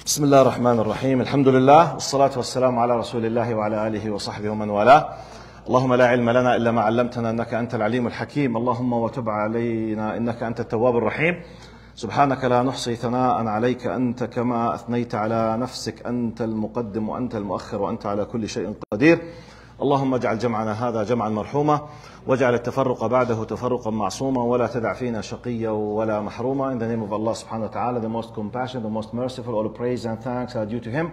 بسم الله الرحمن الرحيم. الحمد لله والصلاة والسلام على رسول الله وعلى آله وصحبه ومن والاه. اللهم لا علم لنا إلا ما علمتنا إنك أنت العليم الحكيم. اللهم وتب علينا إنك أنت التواب الرحيم. سبحانك لا نحصي ثناء عليك أنت كما أثنيت على نفسك. أنت المقدم وأنت المؤخر وأنت على كل شيء قدير. اللهم اجعل جمعنا هذا جمعا مرحوما واجعل التفرق بعده تفرقا معصوما ولا تدع فينا شقيا ولا محروما. In the name of Allah subhanahu wa ta'ala, the most compassionate, the most merciful, all praise and thanks are due to Him,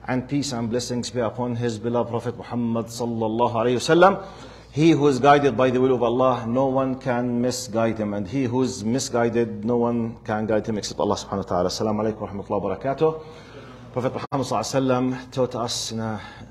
and peace and blessings be upon His beloved Prophet Muhammad sallallahu alayhi wasallam. He who is guided by the will of Allah, no one can misguide him, and he who is misguided, no one can guide him except Allah subhanahu wa ta'ala. Assalamu alaikum wa rahmatullahi wa barakatuh. Prophet Muhammad sallallahu alaihi wasallam taught us in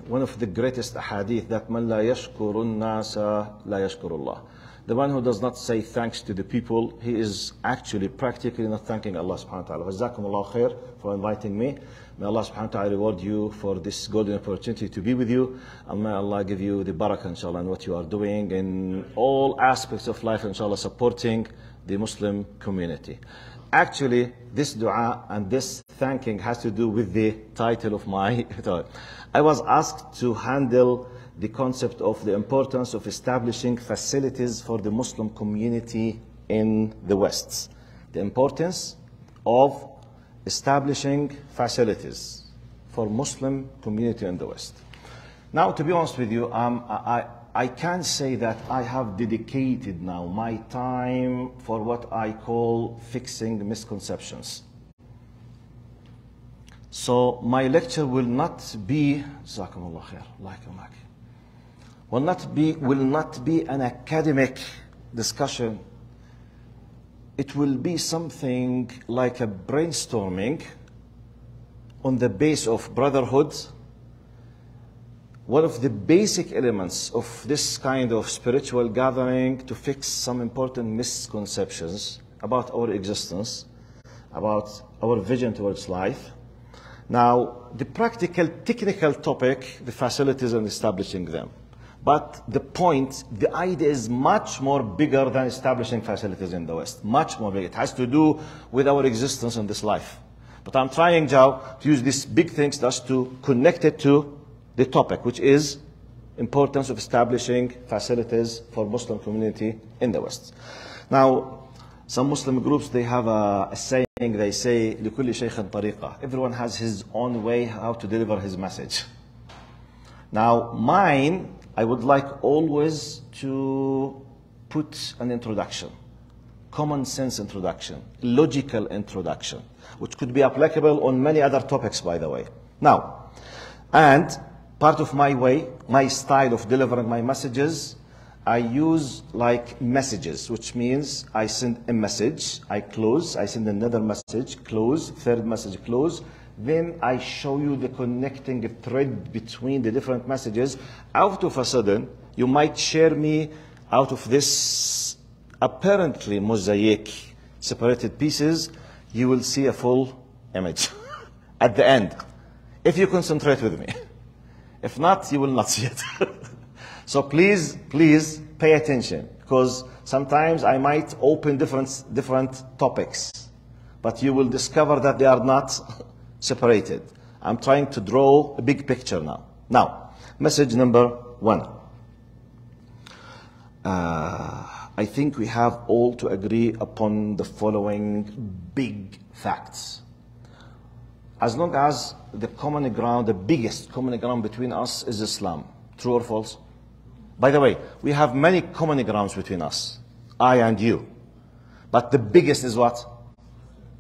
one of the greatest ahadith that man la yashkurun nasa la yashkurullah. The one who does not say thanks to the people, he is actually practically not thanking Allah subhanahu wa ta'ala. Jazakumullahu khair for inviting me. May Allah subhanahu wa ta'ala reward you for this golden opportunity to be with you. And may Allah give you the barakah inshallah in what you are doing in all aspects of life, inshallah, supporting the Muslim community. Actually, this dua and this thanking has to do with the title of my talk. I was asked to handle the concept of the importance of establishing facilities for the Muslim community in the West. The importance of establishing facilities for Muslim community in the West. Now, to be honest with you, I can say that I have dedicated now my time for what I call fixing misconceptions. So my lecture will not be, Jazakumullah khair, will not be an academic discussion. It will be something like a brainstorming on the base of brotherhood. One of the basic elements of this kind of spiritual gathering to fix some important misconceptions about our existence, about our vision towards life. Now, the practical, technical topic, the facilities and establishing them. But the point, the idea is much more bigger than establishing facilities in the West. Much more big. It has to do with our existence in this life. But I'm trying now to use these big things just to connect it to the topic, which is importance of establishing facilities for Muslim community in the West. Now, some Muslim groups, they have a saying, they say, لِكُلِّ شَيْخٍ طَرِيقًا. Everyone has his own way how to deliver his message. Now, mine, I would like always to put an introduction, common sense introduction, logical introduction, which could be applicable on many other topics, by the way. Now, and part of my way, my style of delivering my messages, I use like messages, which means I send a message, I close, I send another message, close, third message, close. Then I show you the connecting thread between the different messages. Out of a sudden, you might share me out of this apparently mosaic, separated pieces, you will see a full image at the end, if you concentrate with me. If not, you will not see it. So please pay attention, because sometimes I might open different topics, but you will discover that they are not separated. I'm trying to draw a big picture now. Now, message number 1. I think we have all to agree upon the following big facts. As long as the common ground, the biggest common ground between us is Islam. True or false? By the way, we have many common grounds between us, I and you. But the biggest is what?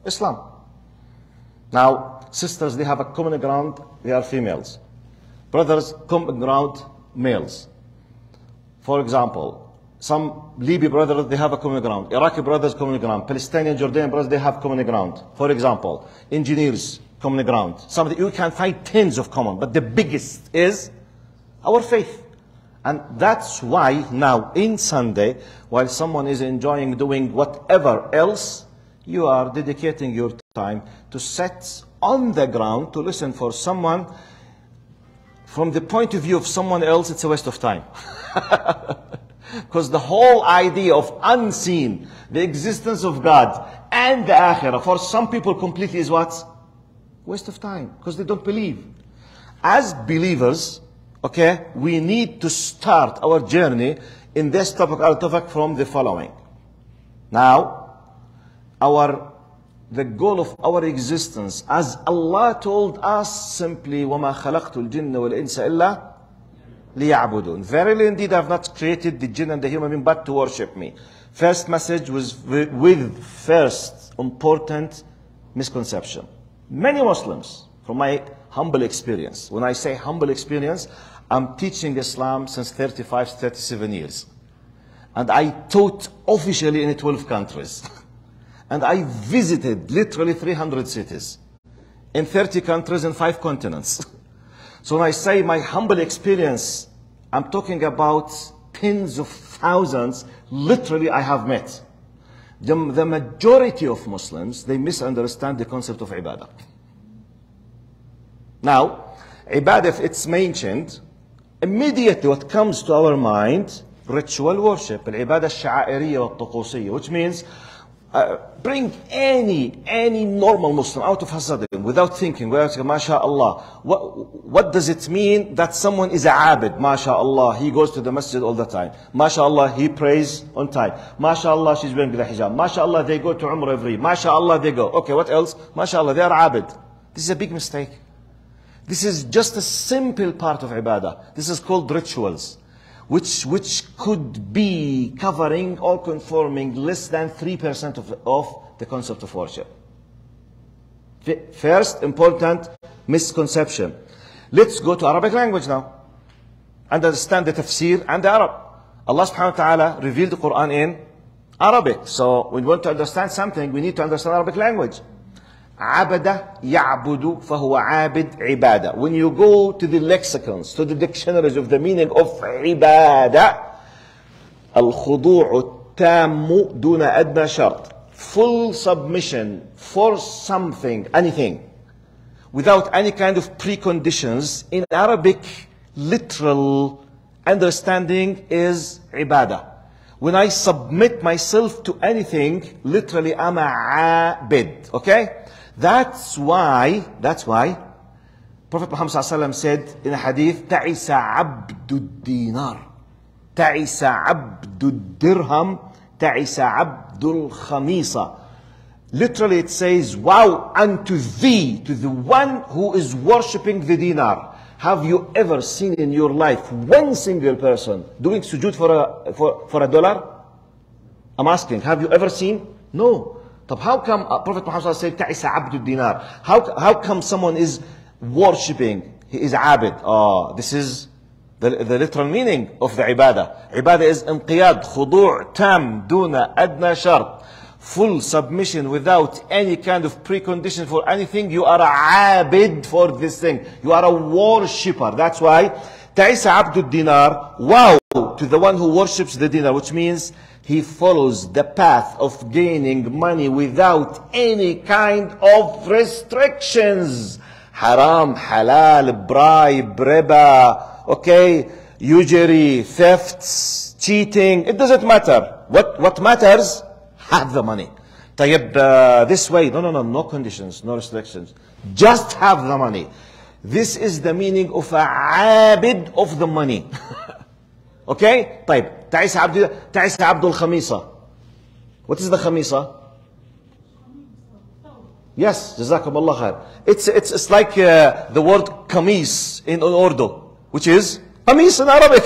Islam. Now, sisters, they have a common ground, they are females. Brothers, common ground, males. For example, some Libyan brothers, they have a common ground. Iraqi brothers, common ground. Palestinian, Jordanian brothers, they have common ground. For example, engineers, common ground. You can find tens of common, but the biggest is our faith. And that's why now in Sunday, while someone is enjoying doing whatever else, you are dedicating your time to sit on the ground to listen for someone. From the point of view of someone else, it's a waste of time. Because the whole idea of unseen, the existence of God and the Akhirah, for some people completely is what? Waste of time, because they don't believe. As believers, okay, we need to start our journey in this topic from the following. Now, the goal of our existence, as Allah told us simply, وَمَا خَلَقْتُ الْجِنَّ وَالْإِنسَ إِلَّا لِيَعْبُدُونَ. Verily indeed I have not created the jinn and the human being but to worship me. First message was with first important misconception. Many Muslims, from my humble experience, when I say humble experience, I'm teaching Islam since 35, 37 years. And I taught officially in 12 countries. And I visited literally 300 cities in 30 countries and 5 continents. So when I say my humble experience, I'm talking about tens of thousands, literally I have met. The majority of Muslims, they misunderstand the concept of ibadah. Now, ibadah, if it's mentioned, immediately what comes to our mind, ritual worship, al-ibadah al-sha'airiyya wal-tuqusiyya, which means bring any normal Muslim out of Hasadim without thinking, without saying, MashaAllah. What does it mean that someone is a abid? MashaAllah, he goes to the masjid all the time. MashaAllah, he prays on time. MashaAllah, she's wearing the hijab. MashaAllah, they go to Umrah every year. MashaAllah, they go. Okay, what else? MashaAllah, they are abid. This is a big mistake. This is just a simple part of ibadah. This is called rituals, which could be covering or conforming less than 3% of the concept of worship. First important misconception. Let's go to Arabic language now. Understand the tafsir and the Arab. Allah subhanahu wa ta'ala revealed the Quran in Arabic. So when we want to understand something, we need to understand Arabic language. عبد يعبد فهو عابد عبادة. When you go to the lexicons, to the dictionaries of the meaning of عبادة, الخضوع التام دون أدنى شرط. Full submission for something, anything, without any kind of preconditions. In Arabic, literal understanding is عبادة. When I submit myself to anything, literally I'm a abid. Okay? That's why Prophet Muhammad ﷺ said in a hadith, تعس عبد الدينار, تعس عبد الدرهم, تعس عبد الخميصة. Literally it says, woe unto thee, to the one who is worshipping the dinar. Have you ever seen in your life one single person doing sujood for a dollar? I'm asking, have you ever seen? No. طب how come Prophet Muhammad said تعس عبد الدينار? How come someone is worshipping? He is abid. This is the literal meaning of the ibadah. Ibadah is انقياد, خضوع تام دون أدنى شرط. Full submission without any kind of precondition for anything. You are a abid for this thing. You are a worshipper. That's why تعس عبد الدينار, wow, to the one who worships the dinar, which means he follows the path of gaining money without any kind of restrictions. Haram, halal, bribe, riba, okay, usury, thefts, cheating, it doesn't matter. What matters? Have the money. طيب, this way, no conditions, no restrictions. Just have the money. This is the meaning of a abid of the money. Okay? طيب, تعس عبد الخميصة. What is the خميصة? Yes, جزاكم الله خير. It's like the word قميص in Urdu, which is قميص in Arabic.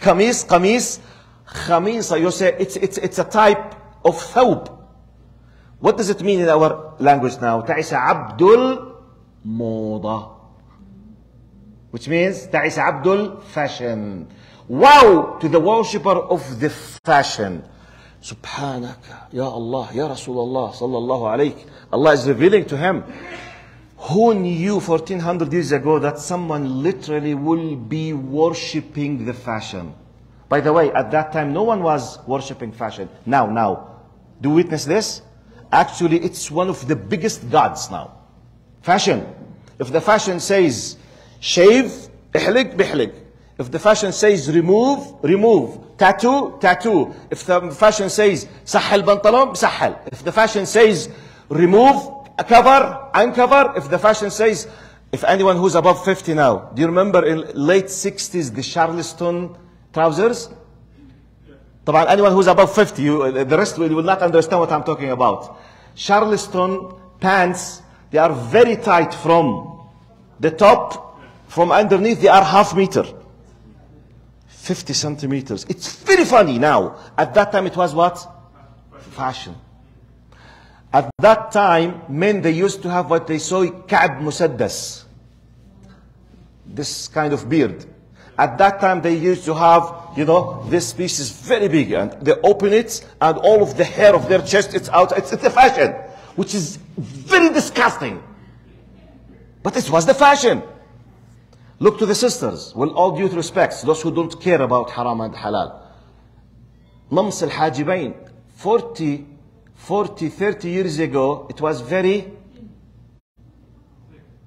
قميص, خميصة. You say it's a type of ثوب. What does it mean in our language now? تعس عبد الموضة, which means تعس عبد الفاشن. Wow to the worshipper of the fashion. Subhanaka, Ya Allah, Ya Rasulullah, sallallahu alayhi. Allah is revealing to him. Who knew 1400 years ago that someone literally will be worshipping the fashion? By the way, at that time, no one was worshipping fashion. Now, do you witness this? Actually, it's one of the biggest gods now. Fashion. If the fashion says shave, ihlig, bihlig. If the fashion says remove. Tattoo. If the fashion says sahal bantalon, sahal. If the fashion says remove cover, uncover. If the fashion says, if anyone who's above 50 now, do you remember in late 60s the Charleston trousers? طبعا anyone who's above 50, the rest will not understand what I'm talking about. Charleston pants, they are very tight from the top, from underneath they are half meter. 50 centimeters. It's very funny now. At that time it was what? Fashion. At that time, men, they used to have what they saw, كعب مسدس. This kind of beard. At that time they used to have, you know, this piece is very big and they open it and all of the hair of their chest, it's out. It's a fashion, which is very disgusting. But it was the fashion. Look to the sisters, with all due respect, those who don't care about haram and halal. Nams al-Hajibain, 30 years ago, it was very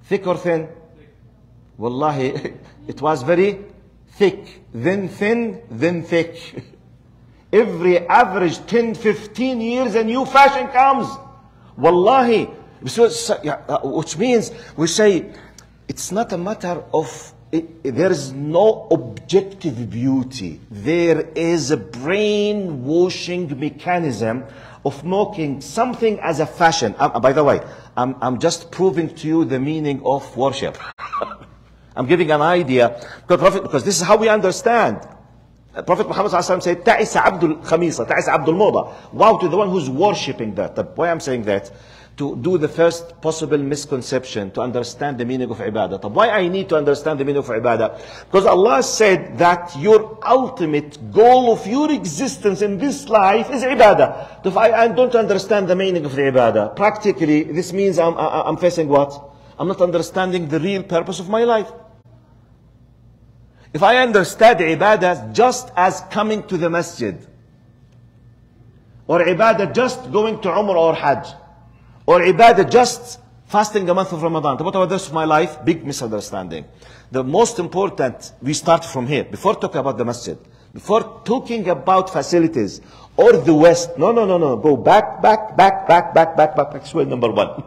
thick or thin? Wallahi, it was very thick, then thin, then thick. Every average 10, 15 years a new fashion comes. Wallahi. Which means we say it's not a matter of, there is no objective beauty. There is a brainwashing mechanism of making something as a fashion. By the way, I'm just proving to you the meaning of worship. I'm giving an idea, because this is how we understand. Prophet Muhammad said, "Ta'is Abdul Khamisa, Ta'is Abdul Moda." Wow, to the one who's worshipping that. Why I'm saying that? To do the first possible misconception, to understand the meaning of ibadah. Why I need to understand the meaning of ibadah? Because Allah said that your ultimate goal of your existence in this life is ibadah. If I don't understand the meaning of the ibadah, practically this means I'm facing what? I'm not understanding the real purpose of my life. If I understand ibadah just as coming to the masjid, or ibadah just going to Umrah or Hajj, or ibadah just fasting the month of Ramadan, what about the rest of my life? Big misunderstanding. The most important, we start from here, before talking about the masjid, before talking about facilities, or the West. No. Go back, square number one.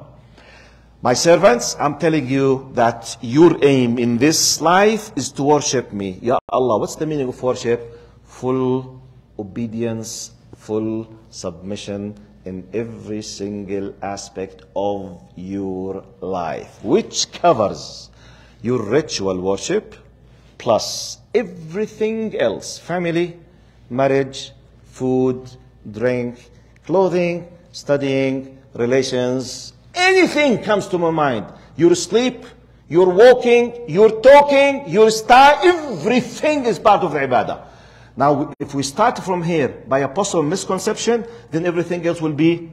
My servants, I'm telling you that your aim in this life is to worship me. Ya Allah, what's the meaning of worship? Full obedience, full submission in every single aspect of your life, which covers your ritual worship, plus everything else: family, marriage, food, drink, clothing, studying, relations. Anything comes to my mind. Your sleep, your walking, your talking, your style, everything is part of the ibadah. Now, if we start from here by a possible misconception, then everything else will be,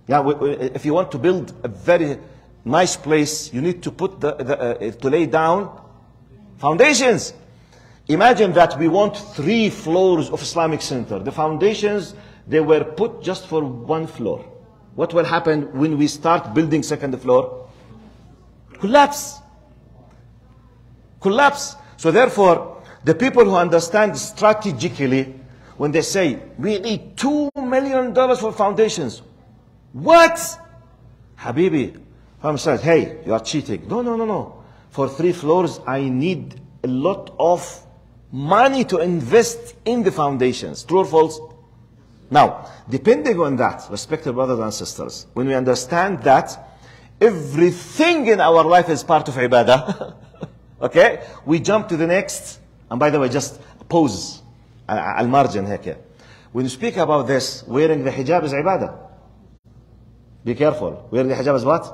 if you want to build a very nice place, you need to put to lay down foundations. Imagine that we want 3 floors of Islamic Center. The foundations, they were put just for 1 floor. What will happen when we start building second floor? Collapse. So therefore, the people who understand strategically, when they say, we need $2 million for foundations. What? Habibi, I'm saying, hey, you are cheating. No. For 3 floors, I need a lot of money to invest in the foundations. True or false? Now, depending on that, respected brothers and sisters, when we understand that everything in our life is part of ibadah, okay, we jump to the next. And by the way, just pause al margin here. When you speak about this, wearing the hijab is ibadah. Be careful. Wearing the hijab is what?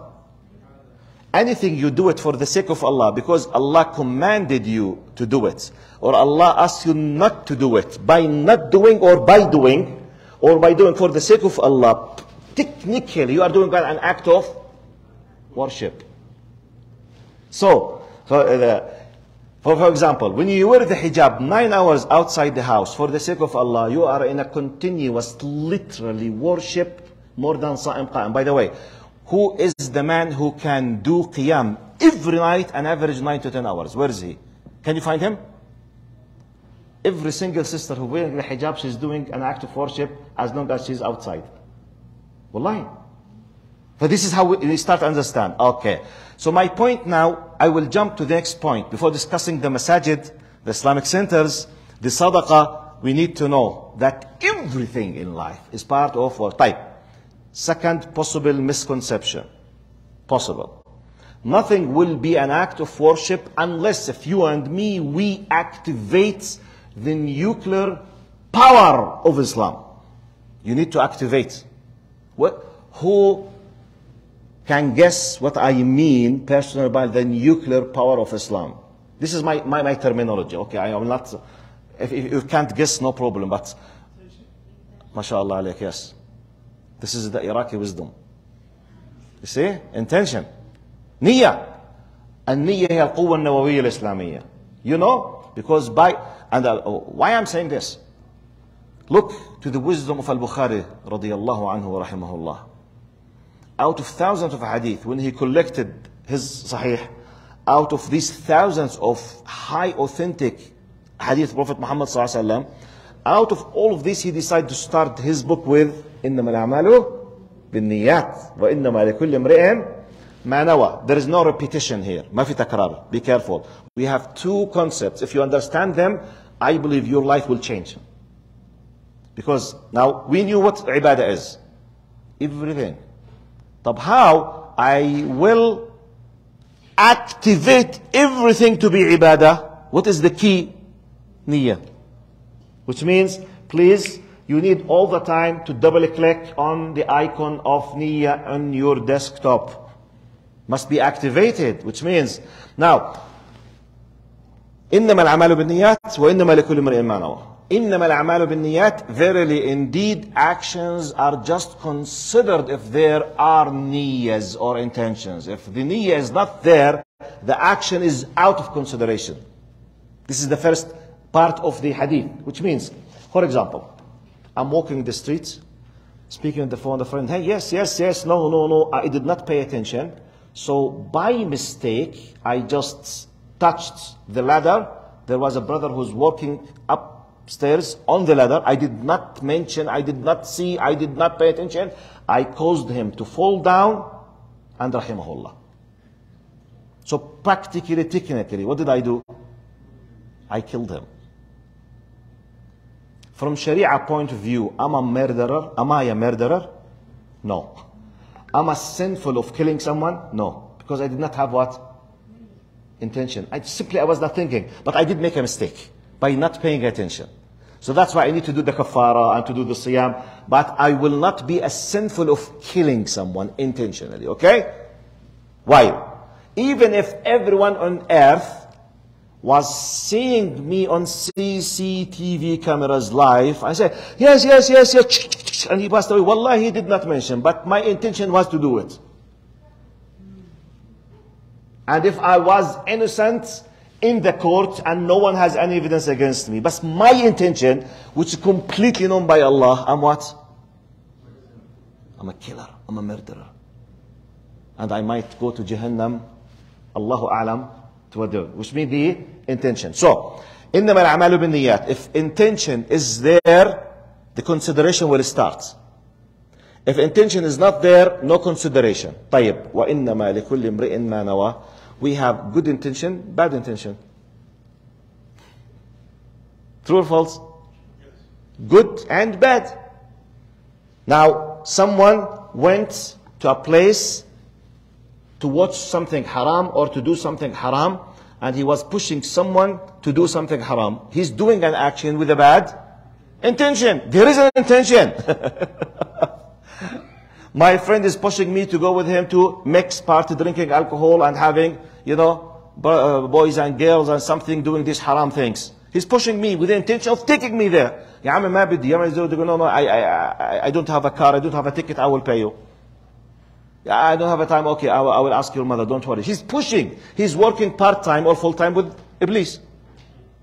Anything you do it for the sake of Allah, because Allah commanded you to do it, or Allah asked you not to do it, by not doing or by doing, or by doing for the sake of Allah, technically you are doing an act of worship. So, for example, when you wear the hijab 9 hours outside the house for the sake of Allah, you are in a continuous, literally worship more than Sa'im Qa'im. By the way, who is the man who can do qiyam every night, an average 9 to 10 hours? Where is he? Can you find him? Every single sister who wearing the hijab, she's doing an act of worship as long as she's outside. Wallahi. So this is how we start to understand. Okay. So my point now, I will jump to the next point. Before discussing the masajid, the Islamic centers, the sadaqah, we need to know that everything in life is part of our type. Second possible misconception. Possible. Nothing will be an act of worship unless if you and me, we activate the nuclear power of Islam. You need to activate. Who can guess what I mean personally by the nuclear power of Islam? This is my terminology. Okay, I am not, if you can't guess, no problem, but mashallah alayk, yes. This is the Iraqi wisdom. You see? Intention. نية. النية هي القوة النووية الإسلامية. You know? Because why I'm saying this? Look to the wisdom of Al-Bukhari radiyallahu anhu wa rahimahullah. Out of thousands of hadith, when he collected his sahih, out of these thousands of high authentic hadith Prophet Muhammad sallallahu alaihi wasallam, out of all of this he decided to start his book with إنما الأعمال بالنيات وإنما لكل امرئ ما نوى. There is no repetition here. ما في تكرار. Be careful. We have two concepts. If you understand them, I believe your life will change. Because now we knew what ibadah is. Everything. But how I will activate everything to be ibadah? What is the key? Niyyah. Which means, please, you need all the time to double click on the icon of niyyah on your desktop. Must be activated, which means, now, إنما الأعمال بالنيات وإنما لكل امرئ ما نوى. إنما الأعمال بالنيات, verily indeed actions are just considered if there are niyyahs or intentions. If the niyyah is not there, the action is out of consideration. This is the first part of the hadith, which means, for example, I'm walking the streets, speaking on the phone, a friend, hey, yes, no, I did not pay attention. So by mistake, I just touched the ladder. There was a brother who's walking upstairs on the ladder. I did not mention, I did not see, I did not pay attention. I caused him to fall down and rahimahullah. So practically, technically, what did I do? I killed him. From Sharia point of view, am I a murderer? No. Am I sinful of killing someone? No. Because I did not have what? Intention. I was not thinking. But I did make a mistake by not paying attention. So that's why I need to do the kafara and to do the siyam. But I will not be as sinful of killing someone intentionally. Okay? Why? Even if everyone on earth was seeing me on CCTV cameras live, I said, yes, and he passed away. Wallahi, he did not mention, but my intention was to do it. And if I was innocent in the court and no one has any evidence against me, but my intention, which is completely known by Allah, I'm what? I'm a killer, I'm a murderer. And I might go to Jahannam, Allahu A'lam, which means the intention. So, إنما الأعمال بالنيات. If intention is there, the consideration will start. If intention is not there, no consideration. طيب. وإنما لكل امرئ ما نوى. We have good intention, bad intention. True or false? Good and bad. Now, someone went to a place to watch something haram or to do something haram, and he was pushing someone to do something haram. He's doing an action with a bad intention. There is an intention. My friend is pushing me to go with him to mix party, drinking alcohol and having, boys and girls and something, doing these haram things. He's pushing me with the intention of taking me there. No, I don't have a car, I don't have a ticket, I will pay you. I don't have a time. Okay, I will ask your mother. Don't worry. He's pushing. He's working part-time or full-time with Iblis.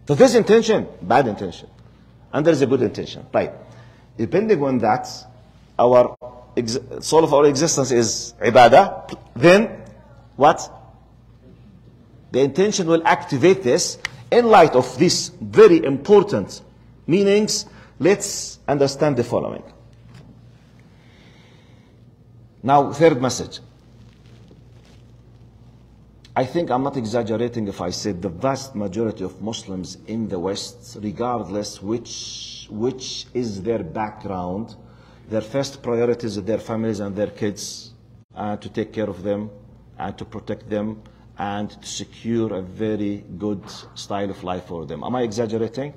So there's intention, bad intention. And there's a good intention. Right. Depending on that, our soul of our existence is ibadah. Then, what? The intention will activate this. In light of these very important meanings, let's understand the following. Now, third message. I think I'm not exaggerating if I say the vast majority of Muslims in the West, regardless which is their background, their first priorities are their families and their kids, and to take care of them, and to protect them, and to secure a very good style of life for them. Am I exaggerating?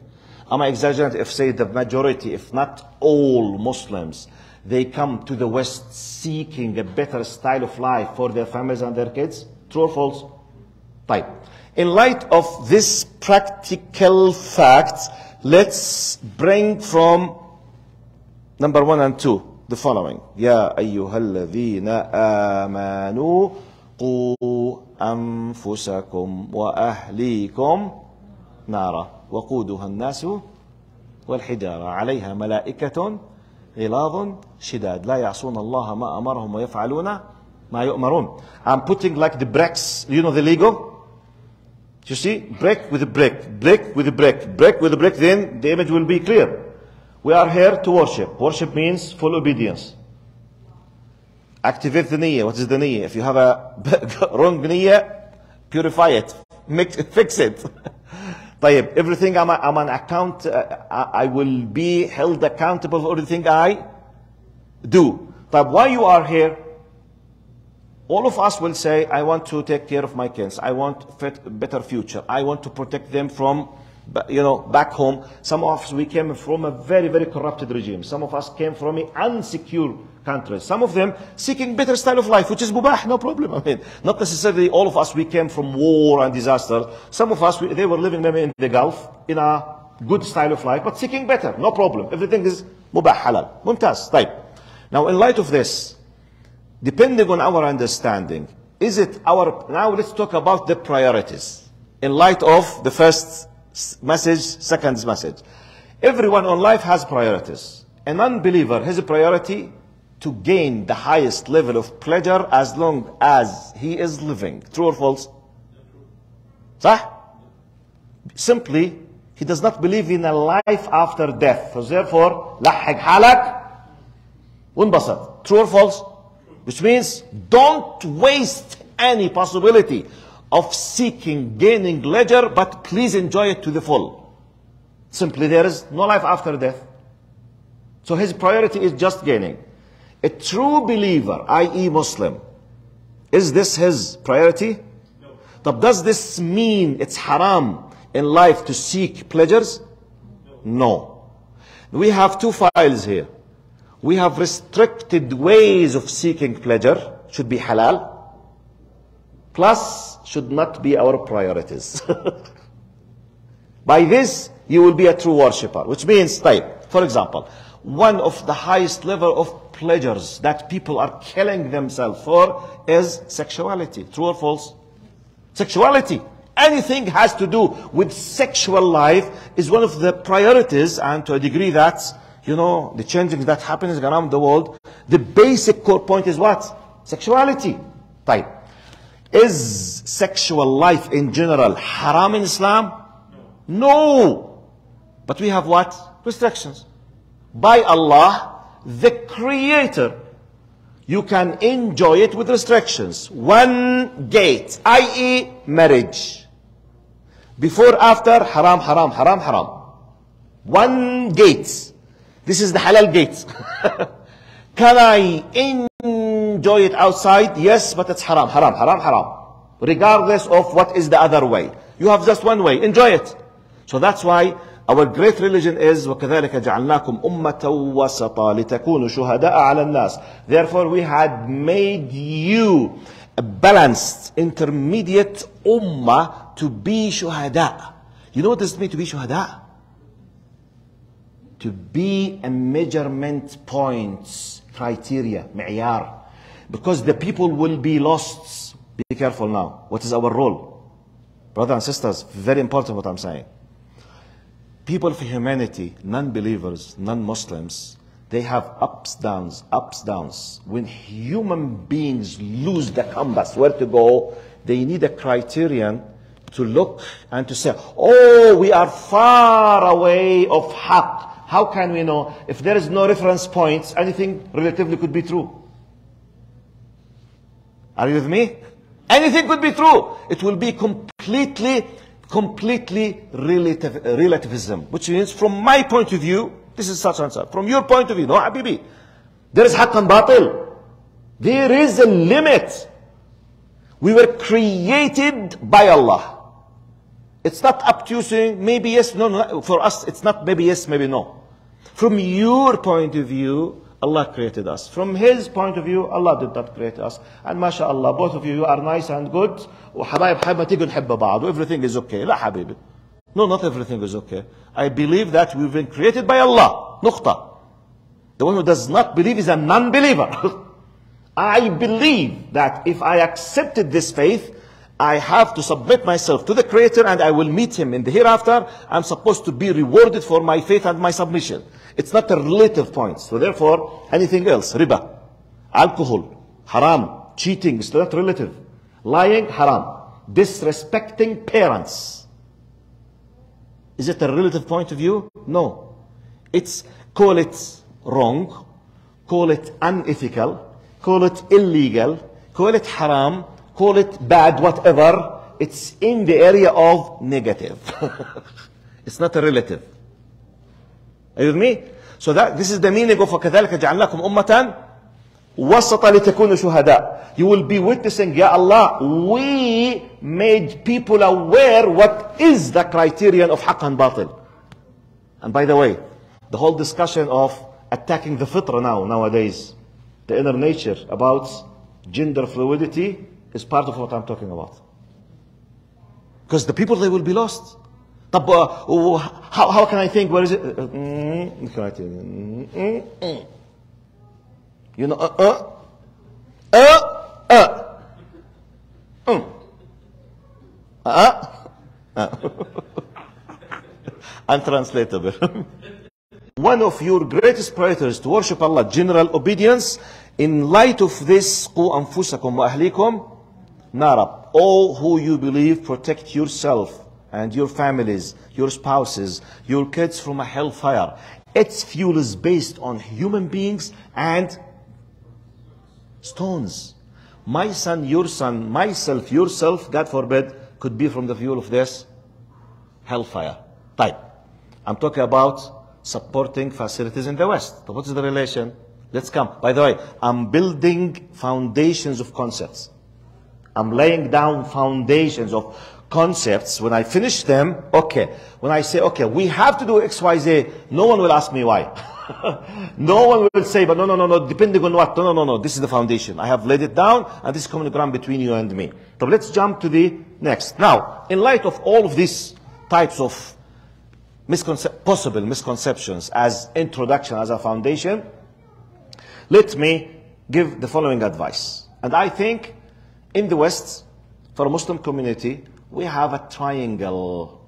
Am I exaggerating if say the majority, if not all Muslims, they come to the West seeking a better style of life for their families and their kids? True or false? Right. In light of this practical fact, let's bring from number 1 and 2 the following. يا أيها الذين آمنوا قوا أنفسكم وأهليكم نارا وقودها الناس والحجارة عليها ملائكة غلاظ شداد لا يعصون الله ما أمرهم ويفعلون ما يؤمرون. I'm putting like the bricks, you know the Lego? You see, brick with a brick, brick with a brick, brick with a brick, then the image will be clear. We are here to worship. Worship means full obedience. Activate the niyyah. What is the niyyah? If you have a wrong niyyah, purify it, fix it. طيب, everything I'm an account, I will be held accountable for everything I do. But why you are here? All of us will say, I want to take care of my kids. I want a better future. I want to protect them from, back home. Some of us, we came from a very, very corrupted regime. Some of us came from an insecure country. Some of them seeking better style of life, which is mubah, no problem. I mean, not necessarily all of us, we came from war and disaster. Some of us, they were living maybe in the Gulf, in a good style of life, but seeking better, no problem. Everything is mubah, halal. Mumtaz, type. Now, in light of this, depending on our understanding, is it now let's talk about the priorities. In light of the first message, second message. Everyone on life has priorities. A non-believer has a priority to gain the highest level of pleasure as long as he is living. True or false? صح? Simply, he does not believe in a life after death. So therefore, لحق حالك وانبسط. True or false? Which means don't waste any possibility of seeking, gaining leisure, but please enjoy it to the full. Simply there is no life after death. So his priority is just gaining. A true believer, i.e. Muslim, is this his priority? No. But does this mean it's haram in life to seek pleasures? No. We have two files here. We have restricted ways of seeking pleasure, should be halal, plus should not be our priorities. By this, you will be a true worshipper, which means, for example, one of the highest level of pleasures that people are killing themselves for is sexuality. True or false? Sexuality. Anything has to do with sexual life is one of the priorities, and to a degree that, the changing that happens around the world, the basic core point is what? Sexuality. Type. Is sexual life in general haram in Islam? No. But we have what? Restrictions. By Allah, the Creator, you can enjoy it with restrictions. One gate, i.e. marriage. Before, after, haram, haram, haram, haram. One gate. This is the halal gate. Can I enjoy it outside? Yes, but it's haram, haram, haram, haram. Regardless of what is the other way. You have just one way. Enjoy it. So that's why our great religion is وَكَذَلِكَ جَعَلْنَاكُمْ أُمَّةً وَسَطًا لِتَكُونُوا شُهَدَاءَ عَلَى النَّاسِ. Therefore we had made you a balanced, intermediate ummah to be shuhada. You know what does it mean to be shuhada? To be a measurement point, criteria, معيار. Because the people will be lost. Be careful now. What is our role? Brothers and sisters, very important what I'm saying. People of humanity, non-believers, non-Muslims, they have ups, downs, ups, downs. When human beings lose the compass, where to go, they need a criterion to look and to say, oh, we are far away of haqq. How can we know? If there is no reference points, anything relatively could be true. Are you with me? Anything could be true. It will be completely relativism. Which means from my point of view, this is such and such. From your point of view, no, Habibi. There is haqq and batil. There is a limit. We were created by Allah. It's not up to you saying maybe yes, no. For us, it's not maybe yes, maybe no. From your point of view, Allah created us. From His point of view, Allah did not create us. And mashallah, both of you are nice and good. وحبايب حبا تيجوا نحب بعض. Everything is okay. لا حبيبي. No, not everything is okay. I believe that we've been created by Allah. نقطة. The one who does not believe is a non-believer. I believe that if I accepted this faith, I have to submit myself to the Creator and I will meet Him in the hereafter. I'm supposed to be rewarded for my faith and my submission. It's not a relative point. So therefore, anything else, riba, alcohol, haram, cheating, is not relative. Lying, haram. Disrespecting parents. Is it a relative point of view? No. Call it wrong, call it unethical, call it illegal, call it haram, call it bad, whatever. It's in the area of negative. It's not a relative. Are you with me? So this is the meaning of وَكَذَلِكَ جَعَلْنَاكُمْ أُمَّةً وَسَطًا لِتَكُونُوا شُهَدَاءَ. You will be witnessing, Ya Allah, we made people aware what is the criterion of haqq and batil. And by the way, the whole discussion of attacking the fitra nowadays, the inner nature about gender fluidity is part of what I'm talking about. Because the people, they will be lost. How can I think? Where is it? You know, untranslatable. One of your greatest priorities to worship Allah, general obedience, in light of this, قُوا أَنفُسَكُمْ وَأَهْلِيكُمْ نَارًا. All who you believe, protect yourself and your families, your spouses, your kids from a hellfire. Its fuel is based on human beings and stones. My son, myself, yourself, God forbid, could be from the fuel of this hellfire. Type. I'm talking about supporting facilities in the West. So what is the relation? Let's come. By the way, I'm building foundations of concepts. I'm laying down foundations of concepts. When I finish them, okay. When I say, okay, we have to do X, Y, Z, no one will ask me why. No one will say, but no, depending on what? No. This is the foundation. I have laid it down, and this is common ground between you and me. So let's jump to the next. Now, in light of all of these types of possible misconceptions as introduction, as a foundation, let me give the following advice. And I think in the West, for a Muslim community, we have a triangle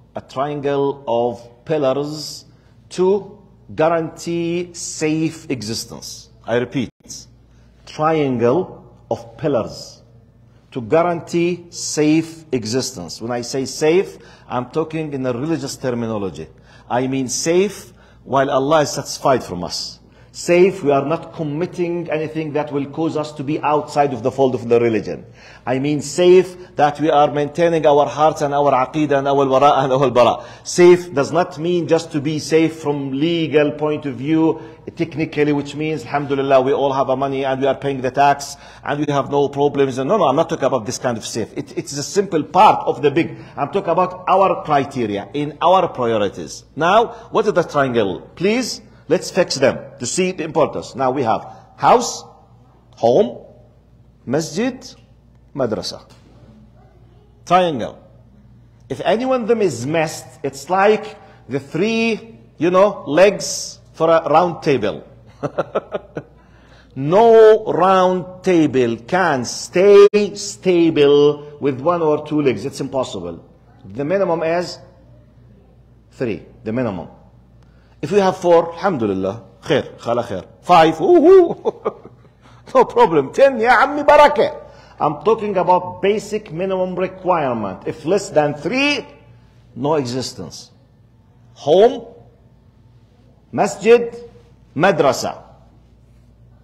of pillars to guarantee safe existence. I repeat, triangle of pillars to guarantee safe existence. When I say safe, I'm talking in a religious terminology. I mean safe while Allah is satisfied from us. Safe, we are not committing anything that will cause us to be outside of the fold of the religion. I mean safe, that we are maintaining our hearts and our aqidah and our wara and our bara. Safe does not mean just to be safe from legal point of view, technically, which means, alhamdulillah, we all have our money and we are paying the tax and we have no problems. No, I'm not talking about this kind of safe. It's a simple part of the big. I'm talking about our criteria, in our priorities. Now, what is the triangle? Please, let's fix them to see the importance. Now we have house, home, masjid, madrasa. Triangle. If any one of them is messed, it's like the three, legs for a round table. No round table can stay stable with one or two legs. It's impossible. The minimum is 3. The minimum. If we have 4, alhamdulillah, khair, khala khair. 5, no problem. 10, ya ammi barakah. I'm talking about basic minimum requirement. If less than 3, no existence. Home, masjid, madrasa.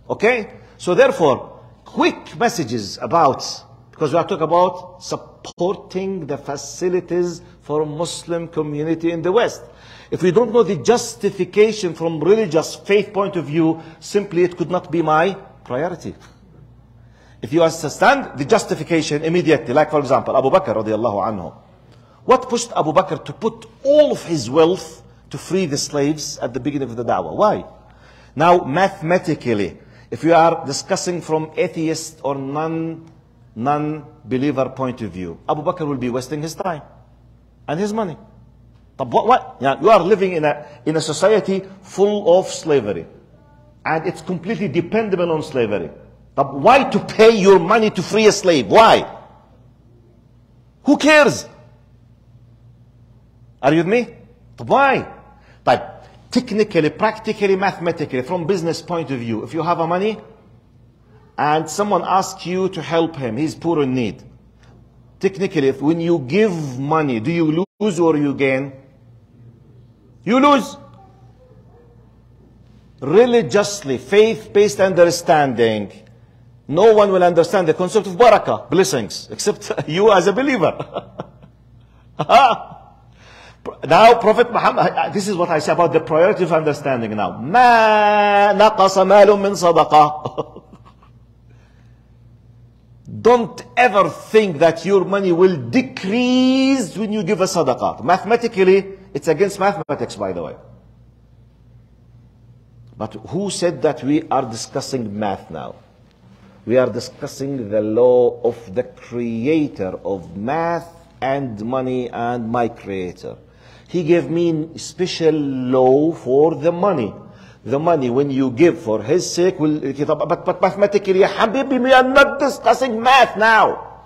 Okay? So therefore, quick messages about, because we are talking about supporting the facilities for Muslim community in the West. If we don't know the justification from religious faith point of view, simply it could not be my priority. If you understand the justification immediately, like for example, Abu Bakr radiallahu anhu. What pushed Abu Bakr to put all of his wealth to free the slaves at the beginning of the da'wah? Why? Now, mathematically, if we are discussing from atheist or non-believer point of view, Abu Bakr will be wasting his time and his money. But what? Yeah, you are living in a society full of slavery, and it's completely dependable on slavery. But why to pay your money to free a slave? Why? Who cares? Are you with me? But why? But technically, practically, mathematically, from business point of view, if you have a money and someone asks you to help him, he's poor in need. Technically, when you give money, do you lose or you gain? You lose. Religiously, faith-based understanding, no one will understand the concept of barakah, blessings, except you as a believer. Now, Prophet Muhammad, this is what I say about the priority of understanding now. مَا نَقَصَ مَالٌ مِّن صَدَقَةٍ. Don't ever think that your money will decrease when you give a sadaqah. Mathematically, it's against mathematics, by the way. But who said that we are discussing math now? We are discussing the law of the creator of math and money and my creator. He gave me a special law for the money. The money, when you give for his sake, will. But mathematically, ya habibi, we are not discussing math now.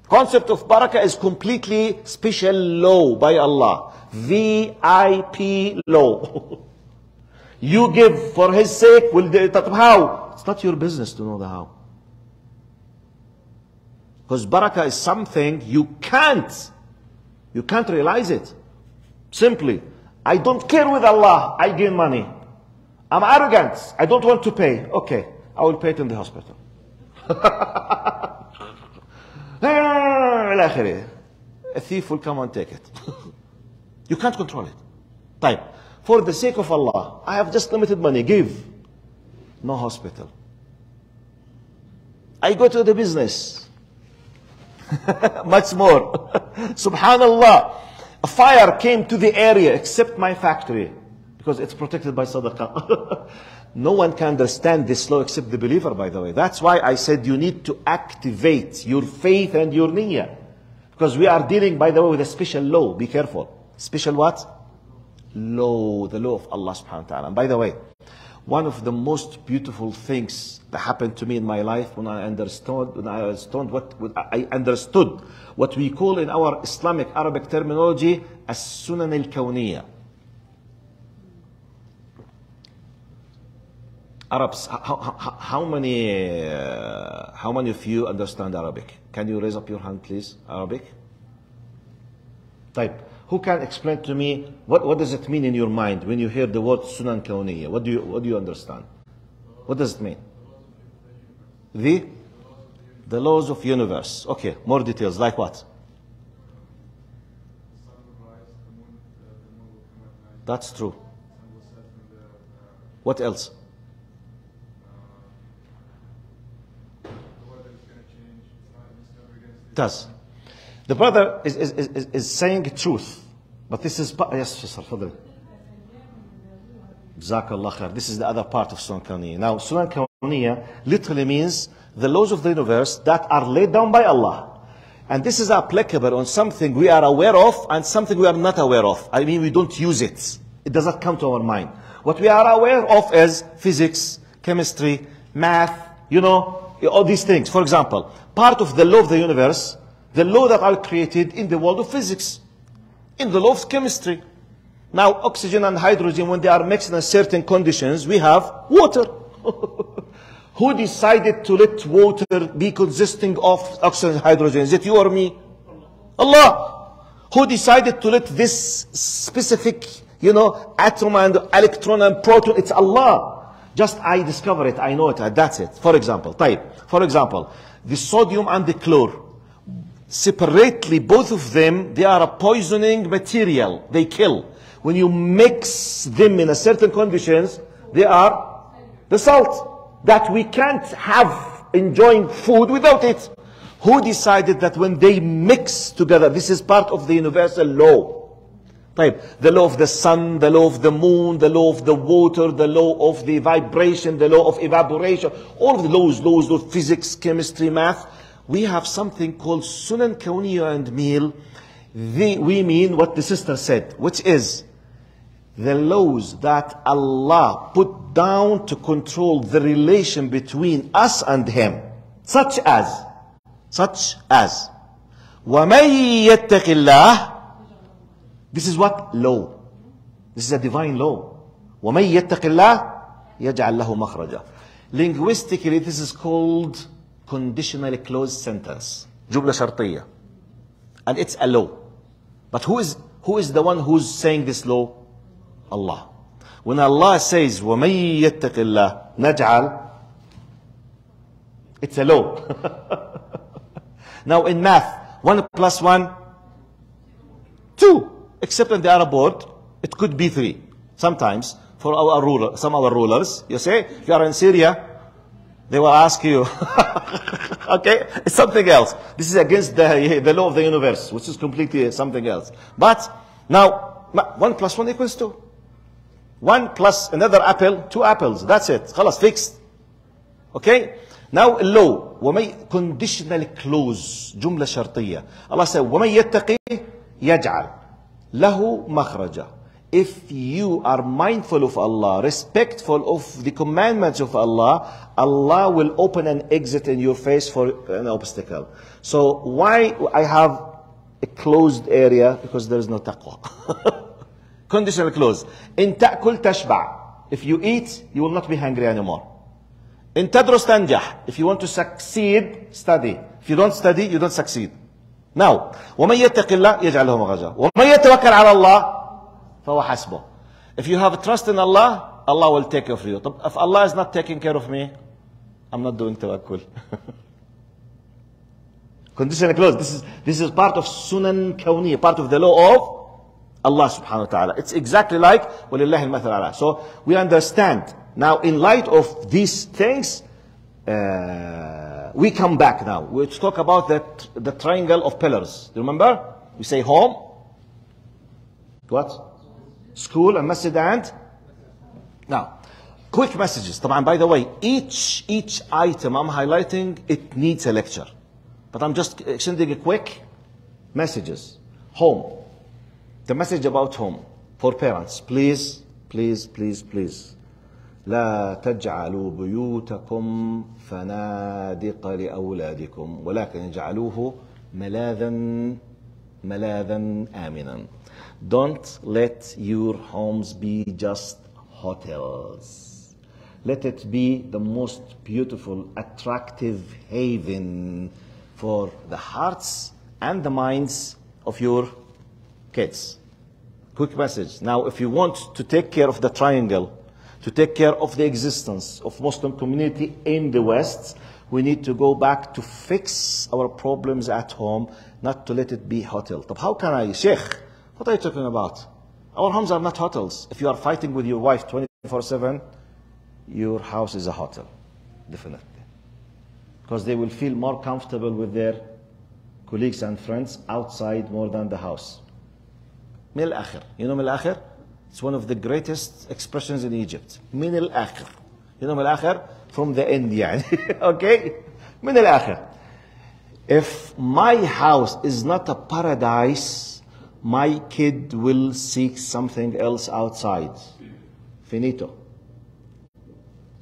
Concept of barakah is completely special law by Allah. VIP law. You give for his sake, how? It's not your business to know the how. Because barakah is something you can't realize it. Simply, I don't care with Allah, I gain money. I'm arrogant, I don't want to pay. Okay, I will pay it in the hospital. A thief will come and take it. You can't control it. Type. For the sake of Allah, I have just limited money, give. No hospital. I go to the business. Much more. Subhanallah. A fire came to the area except my factory, because it's protected by sadaqah. No one can understand this law except the believer, by the way. That's why I said you need to activate your faith and your niyyah. Because we are dealing, by the way, with a special law. Be careful. Special what? Law. The law of Allah subhanahu wa ta'ala. And by the way, one of the most beautiful things that happened to me in my life when I understood what we call in our Islamic Arabic terminology as Sunan al-Kawniyya. Arabs, how many of you understand Arabic? Can you raise up your hand, please? Arabic? Type. Who can explain to me what does it mean in your mind when you hear the word Sunan Kawniyya? What do you understand? What does it mean? The laws of universe. Okay, more details. Like what? That's true. What else? Does. The brother is saying truth, but this is yes, sir. Jazakallah khair. This is the other part of Sunan Kawniyya. Now, Sunan Kawniyya literally means the laws of the universe that are laid down by Allah, and this is applicable on something we are aware of and something we are not aware of. I mean, we don't use it. It does not come to our mind. What we are aware of is physics, chemistry, math. You know, all these things. For example, part of the law of the universe, the law that are created in the world of physics, in the law of chemistry. Now, oxygen and hydrogen, when they are mixed in certain conditions, we have water. Who decided to let water be consisting of oxygen and hydrogen? Is it you or me? Allah. Who decided to let this specific, atom and electron and proton? It's Allah. Just I discover it, I know it, that's it. For example, the sodium and the chlor, separately, both of them, they are a poisoning material. They kill. When you mix them in a certain conditions, they are the salt that we can't have enjoying food without it. Who decided that when they mix together, this is part of the universal law? The law of the sun, the law of the moon, the law of the water, the law of the vibration, the law of evaporation, all of the laws of physics, chemistry, math. We have something called Sunan Kawniyya and Mil. We mean what the sister said, which is the laws that Allah put down to control the relation between us and Him. Such as, وَمَن يَتَّقِ اللَّهِ. This is what? Law. This is a divine law. وَمَن يَتَّقِ اللَّهِ يَجْعَلْ لَهُ مَخْرَجًا. Linguistically, this is called conditionally closed sentence. جملة شرطية. And it's a law. But who is the one who's saying this law? Allah. When Allah says, وَمَن يَتَّقِ اللَّهِ نَجْعَلْ, it's a law. Now in math, 1 plus 1, 2. Except in the Arab world, it could be 3. Sometimes, for some our rulers, you say, if you are in Syria, they will ask you, okay, it's something else. This is against the law of the universe, which is completely something else. But now, 1 plus 1 equals 2. 1 plus another apple, 2 apples. That's it. خلاص, fixed. Okay? Now, law, conditionally close, جملة شرطية. Allah said, وَمَن يَتَّقِ يَجْعَلْ له مخرجا. If you are mindful of Allah, respectful of the commandments of Allah, Allah will open an exit in your face for an obstacle. So why I have a closed area? Because there is no taqwa. Conditional close. In ta'kul tashba'. If you eat, you will not be hungry anymore. In tadrus tanjah. If you want to succeed, study. If you don't study, you don't succeed. Now, وَمَن يَتَّقِ اللَّهِ يَجْعَلْ لَهُ مَخْرَجًا وَمَن يَتَوَكَّلْ عَلَى اللَّهِ فَهُوَ حَسْبُهُ. If you have trust in Allah, Allah will take care of you. If Allah is not taking care of me, I'm not doing tawakkul. Conditional clause. This is part of Sunan Kawniyya, part of the law of Allah subhanahu wa ta'ala. It's exactly like وَلِلَّهِ الْمَثَلُ الْأَعْلَى. So we understand. Now in light of these things, we come back now. We talk about the triangle of pillars. Do you remember? We say home, what? School and masjid and? Now, quick messages. By the way, each item I'm highlighting, it needs a lecture. But I'm just sending a quick messages. Home. The message about home for parents. Please, please, please, please. لا تجعلوا بيوتكم فنادق لأولادكم ولكن اجعلوه ملاذا آمنا. Don't let your homes be just hotels. Let it be the most beautiful, attractive haven for the hearts and the minds of your kids. Quick message. Now, if you want to take care of the triangle, to take care of the existence of Muslim community in the West, we need to go back to fix our problems at home, not to let it be hotel. How can I, Sheikh? What are you talking about? Our homes are not hotels. If you are fighting with your wife 24/7, your house is a hotel, definitely. Because they will feel more comfortable with their colleagues and friends outside more than the house. من الآخر. You know من الآخر? It's one of the greatest expressions in Egypt. من الآخر. You know من الآخر? From the end يعني. Okay? من الآخر. If my house is not a paradise, my kid will seek something else outside. Finito.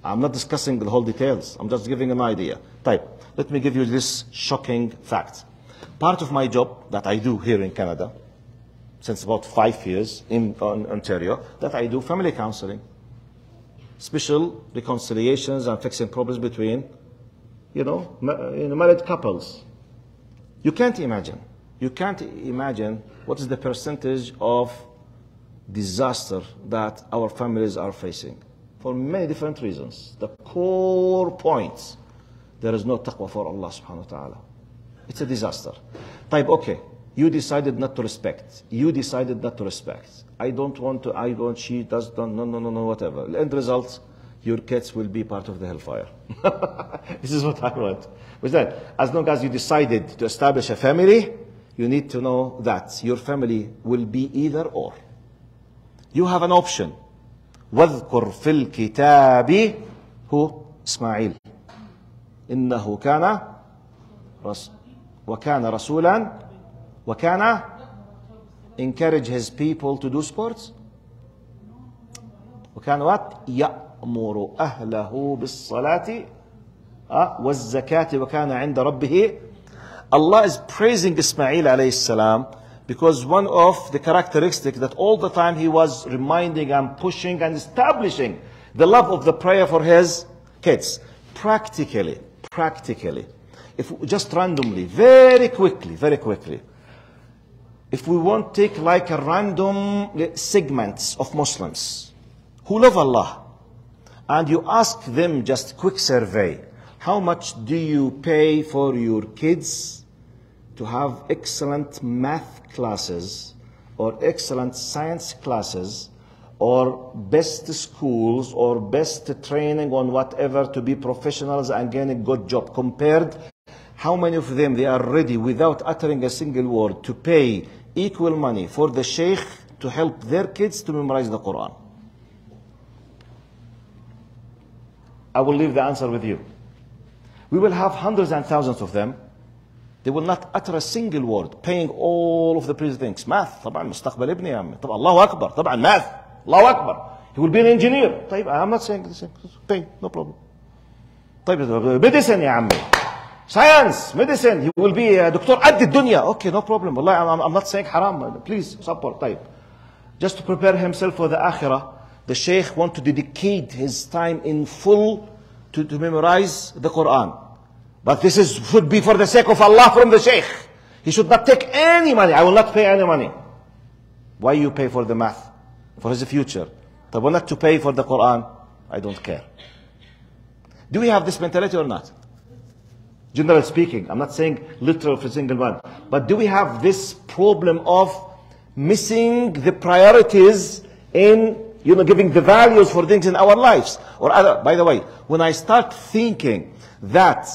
I'm not discussing the whole details. I'm just giving an idea. Type. Let me give you this shocking fact. Part of my job that I do here in Canada, since about 5 years in Ontario, that I do family counseling. Special reconciliations and fixing problems between, married couples. You can't imagine what is the percentage of disaster that our families are facing. for many different reasons. The core point, there is no taqwa for Allah subhanahu wa ta'ala. It's a disaster. Type, okay, you decided not to respect. You decided not to respect. I don't want to, I don't, she does, don't, no, whatever. The end result, your kids will be part of the hellfire. This is what I want. With that, as long as you decided to establish a family, you need to know that your family will be either or. You have an option. واذكر في الكتاب هو إسماعيل إنه كان وكان رسولا وكان encourage his people to do sports. وكان what? يأمر أهله بالصلاة والزكاة وكان عند ربه. Allah is praising Ismail alayhi salam because one of the characteristics that all the time he was reminding and pushing and establishing the love of the prayer for his kids. Practically, if just randomly, very quickly, if we won't take like a random segments of Muslims who love Allah and you ask them just quick survey, how much do you pay for your kids to have excellent math classes or excellent science classes or best schools or best training on whatever to be professionals and gain a good job compared? How many of them they are ready without uttering a single word to pay equal money for the sheikh to help their kids to memorize the Quran? I will leave the answer with you. We will have hundreds and thousands of them. They will not utter a single word, paying all of the pretty things. Math, طبعا مستقبل ابني يا عمي. طبعا الله أكبر. طبعا math, الله أكبر. He will be an engineer. طيب, I'm not saying this. Pay, no problem. طيب, medicine يا عمي. Science, medicine. He will be a دكتور قد الدنيا. Okay, no problem. والله, I'm not saying haram. Please support. طيب. Just to prepare himself for the akhirah, the sheikh want to dedicate his time in full to memorize the Quran. But this should be for the sake of Allah from the sheikh. He should not take any money. I will not pay any money. Why you pay for the math? For his future. But not to pay for the Quran, I don't care. Do we have this mentality or not? Generally speaking, I'm not saying literal for single one. But do we have this problem of missing the priorities in giving the values for things in our lives? Or other, by the way, when I start thinking that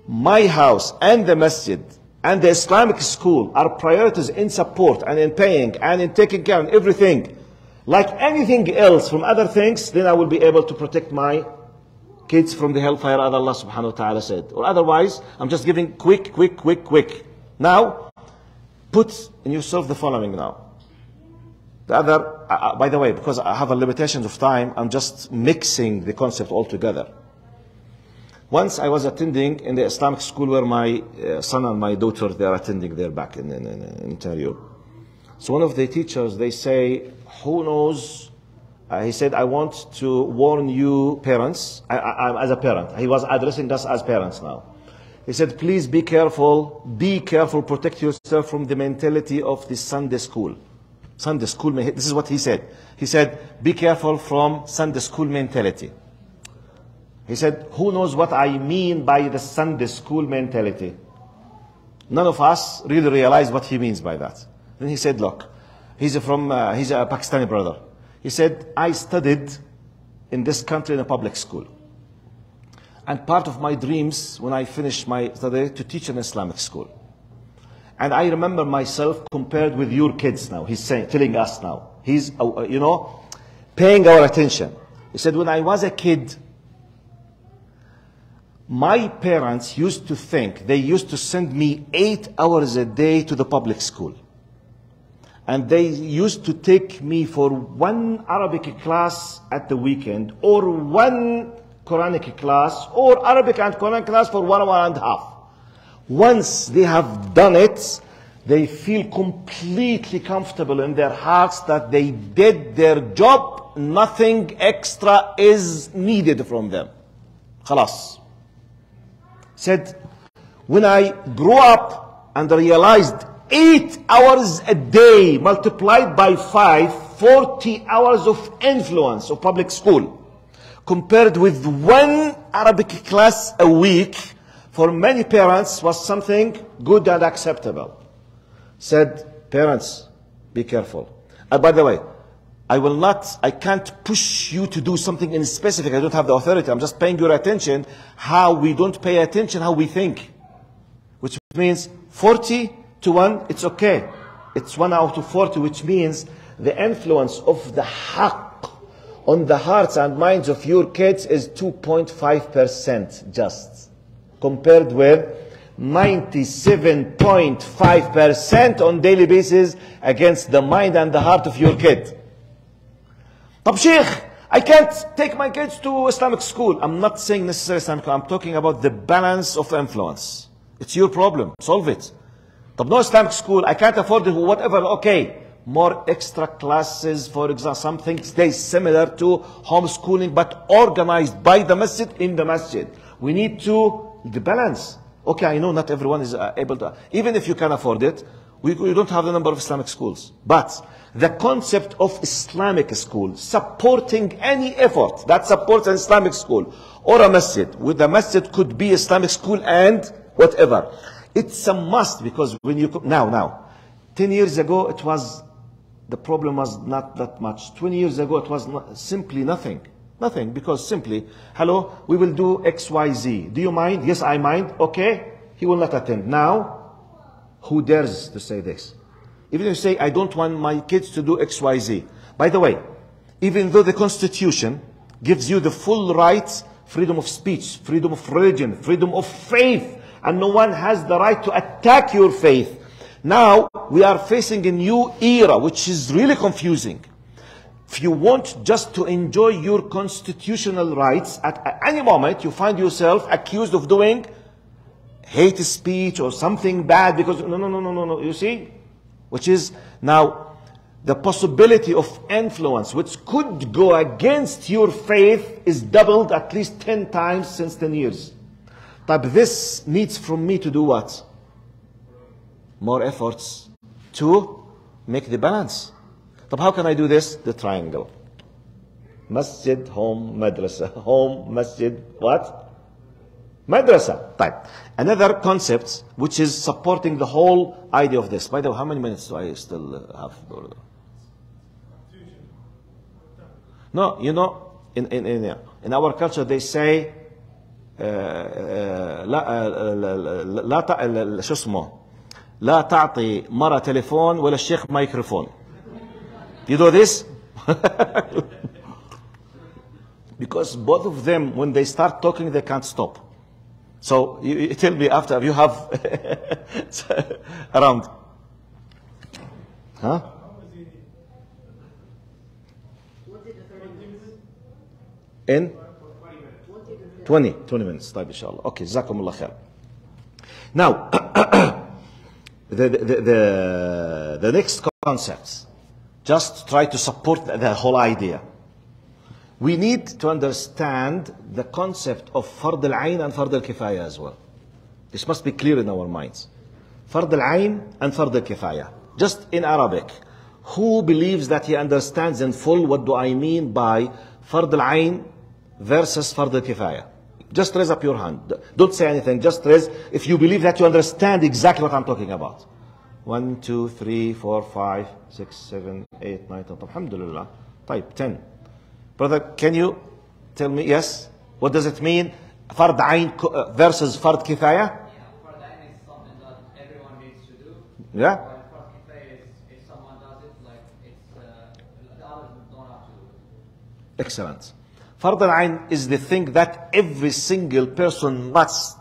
my house and the masjid and the Islamic school are priorities in support and in paying and in taking care of everything, like anything else from other things, then I will be able to protect my kids from the hellfire, as Allah subhanahu wa ta'ala said. Or otherwise, I'm just giving quick. Now, put in yourself the following now. The other, by the way, because I have a limitations of time, I'm just mixing the concept all together. Once I was attending in the Islamic school where my son and my daughter, they are attending there back in Ontario. So one of the teachers, they say, who knows, he said, I want to warn you parents, as a parent. He was addressing us as parents now. He said, please be careful, protect yourself from the mentality of the Sunday school. Sunday school, this is what he said. He said, be careful from Sunday school mentality. He said, who knows what I mean by the Sunday school mentality? None of us really realize what he means by that. Then he said, look, he's a Pakistani brother. He said, I studied in this country in a public school. And part of my dreams when I finished my study to teach an Islamic school. And I remember myself compared with your kids now. He's telling us now. He's, paying our attention. He said, when I was a kid, my parents used to think, they used to send me 8 hours a day to the public school. And they used to take me for 1 Arabic class at the weekend, or 1 Quranic class, or Arabic and Quranic class for 1 hour and a half. Once they have done it, they feel completely comfortable in their hearts that they did their job, nothing extra is needed from them. Khalas. Said, when I grew up and realized 8 hours a day multiplied by 5 40 hours of influence of public school, compared with one Arabic class a week, for many parents was something good and acceptable. Said, parents, be careful. And by the way, I can't push you to do something in specific. I don't have the authority. I'm just paying your attention how we don't pay attention, how we think. Which means 40 to 1, it's okay. It's 1 out of 40, which means the influence of the haqq on the hearts and minds of your kids is 2.5% just, compared with 97.5% on daily basis against the mind and the heart of your kid. طب Sheikh, I can't take my kids to Islamic school. I'm not saying necessarily Islamic school. I'm talking about the balance of influence. It's your problem. Solve it. طب no Islamic school. I can't afford it. Whatever. Okay. More extra classes, for example, something stays similar to homeschooling, but organized by the masjid in the masjid. We need the balance. Okay, I know not everyone is able to. Even if you can afford it, we don't have the number of Islamic schools. But the concept of Islamic school, supporting any effort that supports an Islamic school or a masjid, with the masjid could be Islamic school and whatever. It's a must, because when you now 10 years ago it was, the problem was not that much. 20 years ago it was simply nothing, because simply, hello, we will do XYZ. Do you mind? Yes, I mind. Okay, he will not attend. Now, who dares to say this? Even if you say, I don't want my kids to do XYZ. By the way, even though the Constitution gives you the full rights, freedom of speech, freedom of religion, freedom of faith, and no one has the right to attack your faith. Now, we are facing a new era, which is really confusing. If you want just to enjoy your constitutional rights, at any moment you find yourself accused of doing hate speech or something bad, because no, you see? Which is now the possibility of influence, which could go against your faith, is doubled at least 10 times since 10 years. But this needs from me to do what? More efforts to make the balance. But how can I do this? The triangle. Masjid, home, madrasa. Home, masjid, what? Madrasa. Type. Another concept which is supporting the whole idea of this. By the way, how many minutes do I still have? No, you know, in our culture they say شو اسمه لا تعطي مرة تليفون ولا الشيخ مايكروفون. You know this? Because both of them, when they start talking, they can't stop. So you tell me after you have around. Huh? In 20 minutes. طيب إن شاء الله. Okay, جزاكم الله خير. Now, the next concepts, just try to support the whole idea. We need to understand the concept of Fard al-Ain and Fard al-Kifaya as well. This must be clear in our minds. Fard al-Ain and Fard al-Kifaya. Just in Arabic, who believes that he understands in full what do I mean by Fard al-Ain versus Fard al-Kifaya? Just raise up your hand. Don't say anything. Just raise if you believe that you understand exactly what I'm talking about. 1, 2, 3, 4, 5, 6, 7, 8, 9, 10. Alhamdulillah. Type 10. Brother, can you tell me, yes? What does it mean? Fard Ain versus Fard Kifaya? Yeah, Fard Ain is something that everyone needs to do. Yeah? While Fard Kifaya is if someone does it, like it's the others don't have to do it. Excellent. Fard al-Ain is the thing that every single person must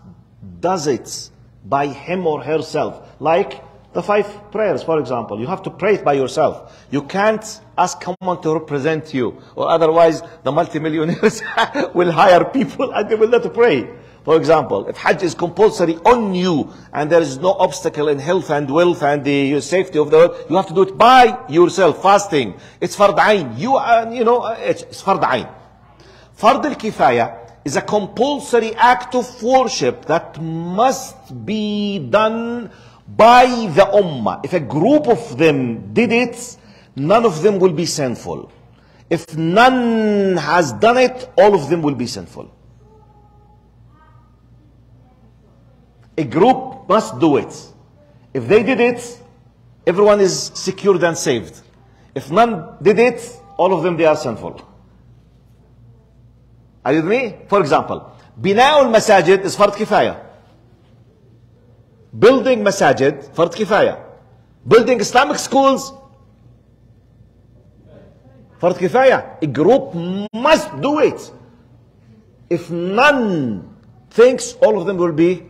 does it by him or herself. Like the 5 prayers, for example. You have to pray it by yourself. You can't ask someone to represent you, or otherwise the multimillionaires will hire people and they will not pray. For example, if Hajj is compulsory on you and there is no obstacle in health and wealth and the safety of the world, you have to do it by yourself, fasting. It's Fard Ain. It's Fard Ain. Fard al-Kifaya is a compulsory act of worship that must be done by the Ummah. If a group of them did it, none of them will be sinful. If none has done it, all of them will be sinful. A group must do it. If they did it, everyone is secured and saved. If none did it, all of them, they are sinful. Are you with me? For example, بناء المساجد is فرض كفاية. Building masajid, فرض كفاية. Building Islamic schools, فرض كفاية. A group must do it. If none thinks, all of them will be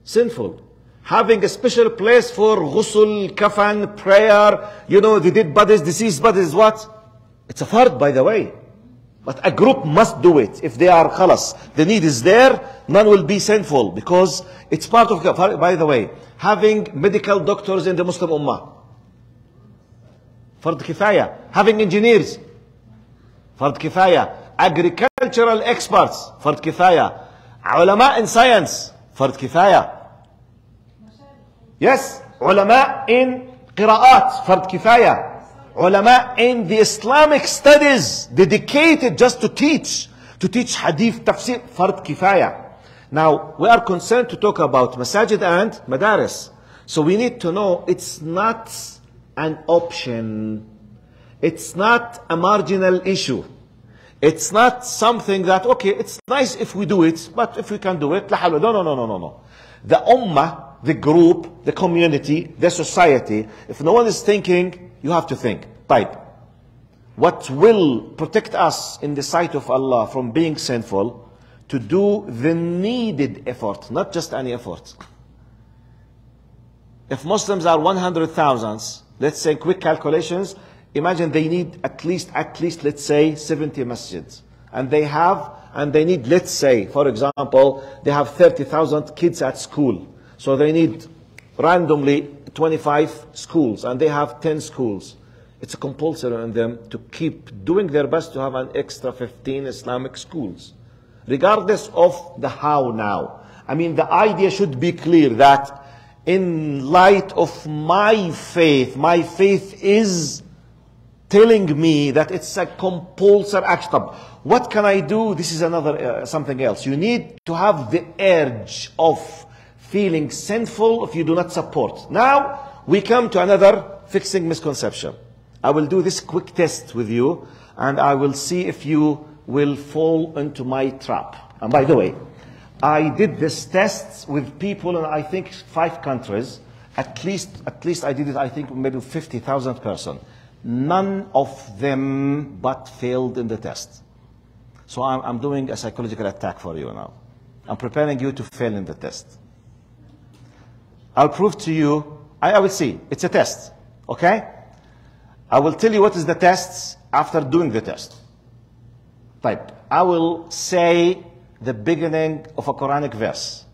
sinful. Having a special place for ghusl, kafan, prayer, you know, the dead bodies, deceased bodies, what? It's a fard, by the way. But a group must do it. If they are khalas, the need is there, none will be sinful, because it's part of, by the way, having medical doctors in the Muslim Ummah, fard kifaya. Having engineers, fard kifaya. Agricultural experts, fard kifaya. Ulama in science, fard kifaya. Yes, ulama in qira'at, fard kifaya. Ulama in the Islamic studies, dedicated just to teach hadith, tafsir, fard kifaya. Now, we are concerned to talk about masajid and madaris. So we need to know it's not an option. It's not a marginal issue. It's not something that, okay, it's nice if we do it, but if we can do it, la hawla. No. The ummah, the group, the community, the society, if no one is thinking, you have to think. Type. What will protect us in the sight of Allah from being sinful? To do the needed effort, not just any effort. If Muslims are 100,000, let's say quick calculations, imagine they need at least, let's say 70 masjids. And they need, let's say, for example, they have 30,000 kids at school. So they need randomly 25 schools, and they have 10 schools. It's a compulsory on them to keep doing their best to have an extra 15 Islamic schools. Regardless of the how now. I mean, the idea should be clear that in light of my faith is telling me that it's a compulsory action. What can I do? This is another something else. You need to have the urge of feeling sinful if you do not support. Now, we come to another fixing misconception. I will do this quick test with you, and I will see if you will fall into my trap. And by the way, I did this test with people in, I think, 5 countries. At least I did it, I think, maybe 50,000 persons. None of them but failed in the test. So I'm doing a psychological attack for you now. I'm preparing you to fail in the test. I'll prove to you, I will see, it's a test, okay? I will tell you what is the test after doing the test. Type. I will say the beginning of a Quranic verse.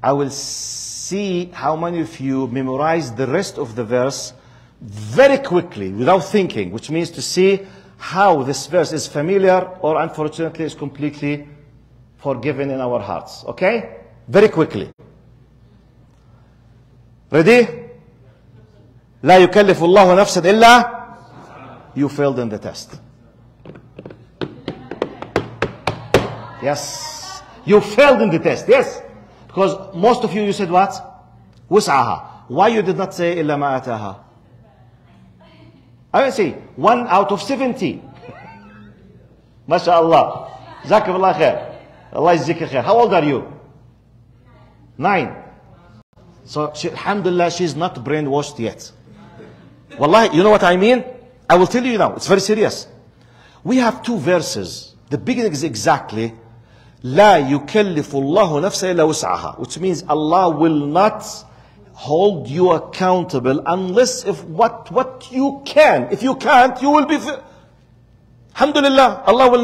I will see how many of you memorize the rest of the verse very quickly, without thinking, which means to see how this verse is familiar or unfortunately is completely forgiven in our hearts. Okay? Very quickly. Ready? لا يكلف الله نفسا إلا. You failed in the test. Yes. You failed in the test. Yes. Because most of you said what? وسعها. Why you did not say إلا ما آتاها? I will say 1 out of 70. ما شاء الله. جزاكم الله خير. الله يجزيك خير. How old are you? 9. So, alhamdulillah, she's not brainwashed yet. Wallahi, you know what I mean? I will tell you now. It's very serious. We have 2 verses. The beginning is exactly لا يكلف الله نفسا إلا وسعها, which means Allah will not hold you accountable unless if what you can. If you can't, you will be. Alhamdulillah, Allah will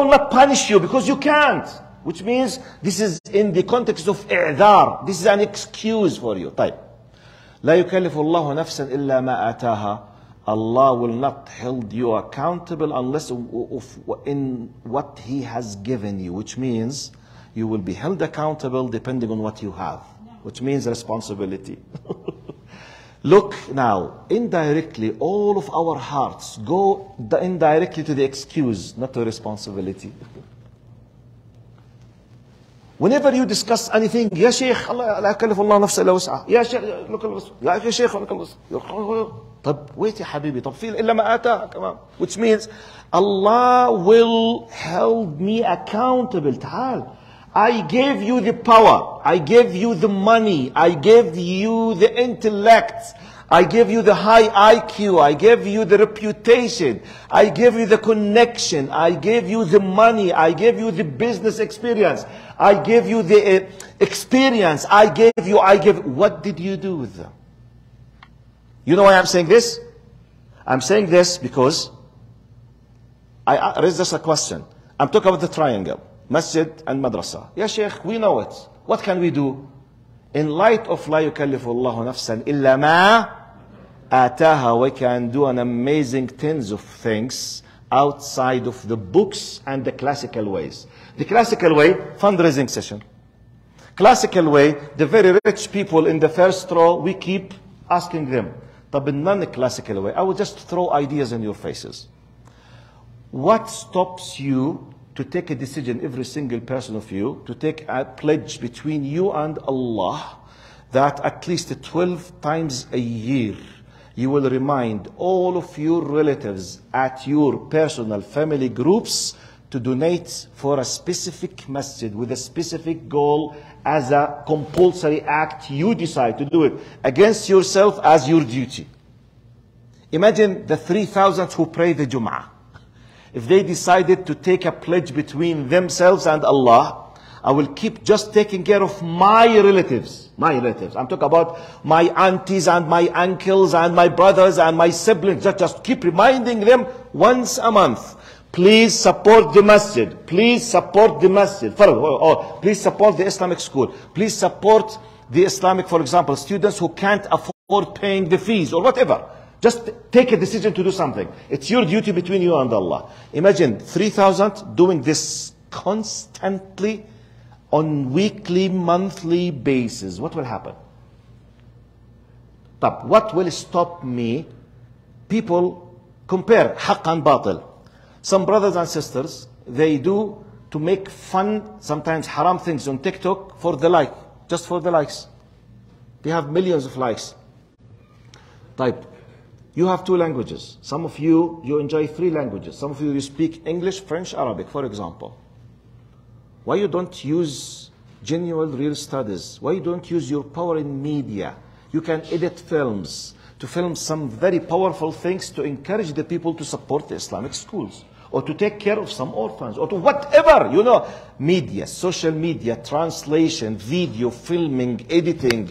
not punish you because you can't. Which means this is in the context of i'dhar. This is an excuse for you. طيب. لا يكلف الله نفسا إلا ما آتاها. Allah will not hold you accountable unless in what He has given you. Which means you will be held accountable depending on what you have. Which means responsibility. Look now, indirectly, all of our hearts go indirectly to the excuse, not to responsibility. Whenever you discuss anything, يا شيخ الله لا يكلف الله نفسا الا وسعها، يا شيخ لك الوسع، يا شيخ لك الوسع. طب wait يا حبيبي، طب في الا ما اتاها كمان. Which means Allah will hold me accountable. تعال. I gave you the power, I gave you the money, I gave you the intellect, I gave you the high IQ, I gave you the reputation, I gave you the connection, I gave you the money, I gave you the business experience, I gave you the experience, I gave. What did you do with them? You know why I'm saying this? I'm saying this because I raised this a question. I'm talking about the triangle. Masjid and madrasa. Ya Sheikh, we know it. What can we do? In light of لا يكلف الله نفسا إلا ما آتاها, we can do an amazing tens of things outside of the books and the classical ways. The classical way, fundraising session. Classical way, the very rich people in the first row, we keep asking them. But in non-classical way, I will just throw ideas in your faces. What stops you to take a decision, every single person of you, to take a pledge between you and Allah that at least 12 times a year you will remind all of your relatives at your personal family groups to donate for a specific masjid with a specific goal as a compulsory act. You decide to do it against yourself as your duty. Imagine the 3,000 who pray the Jum'ah. If they decided to take a pledge between themselves and Allah, I will keep just taking care of my relatives. My relatives. I'm talking about my aunties and my uncles and my brothers and my siblings. Just keep reminding them once a month. Please support the masjid. Please support the masjid. Please support the Islamic school. Please support the Islamic, for example, students who can't afford paying the fees or whatever. Just take a decision to do something. It's your duty between you and Allah. Imagine 3,000 doing this constantly on weekly, monthly basis. What will happen? What will stop me? People compare haqq and batil. Some brothers and sisters, they do to make fun, sometimes haram things on TikTok for the like, just for the likes. They have millions of likes. You have 2 languages. Some of you enjoy 3 languages. Some of you speak English, French, Arabic, for example. Why you don't use genuine real studies? Why you don't use your power in media? You can edit films, to film some very powerful things to encourage the people to support the Islamic schools, or to take care of some orphans, or to whatever, media, social media, translation, video, filming, editing,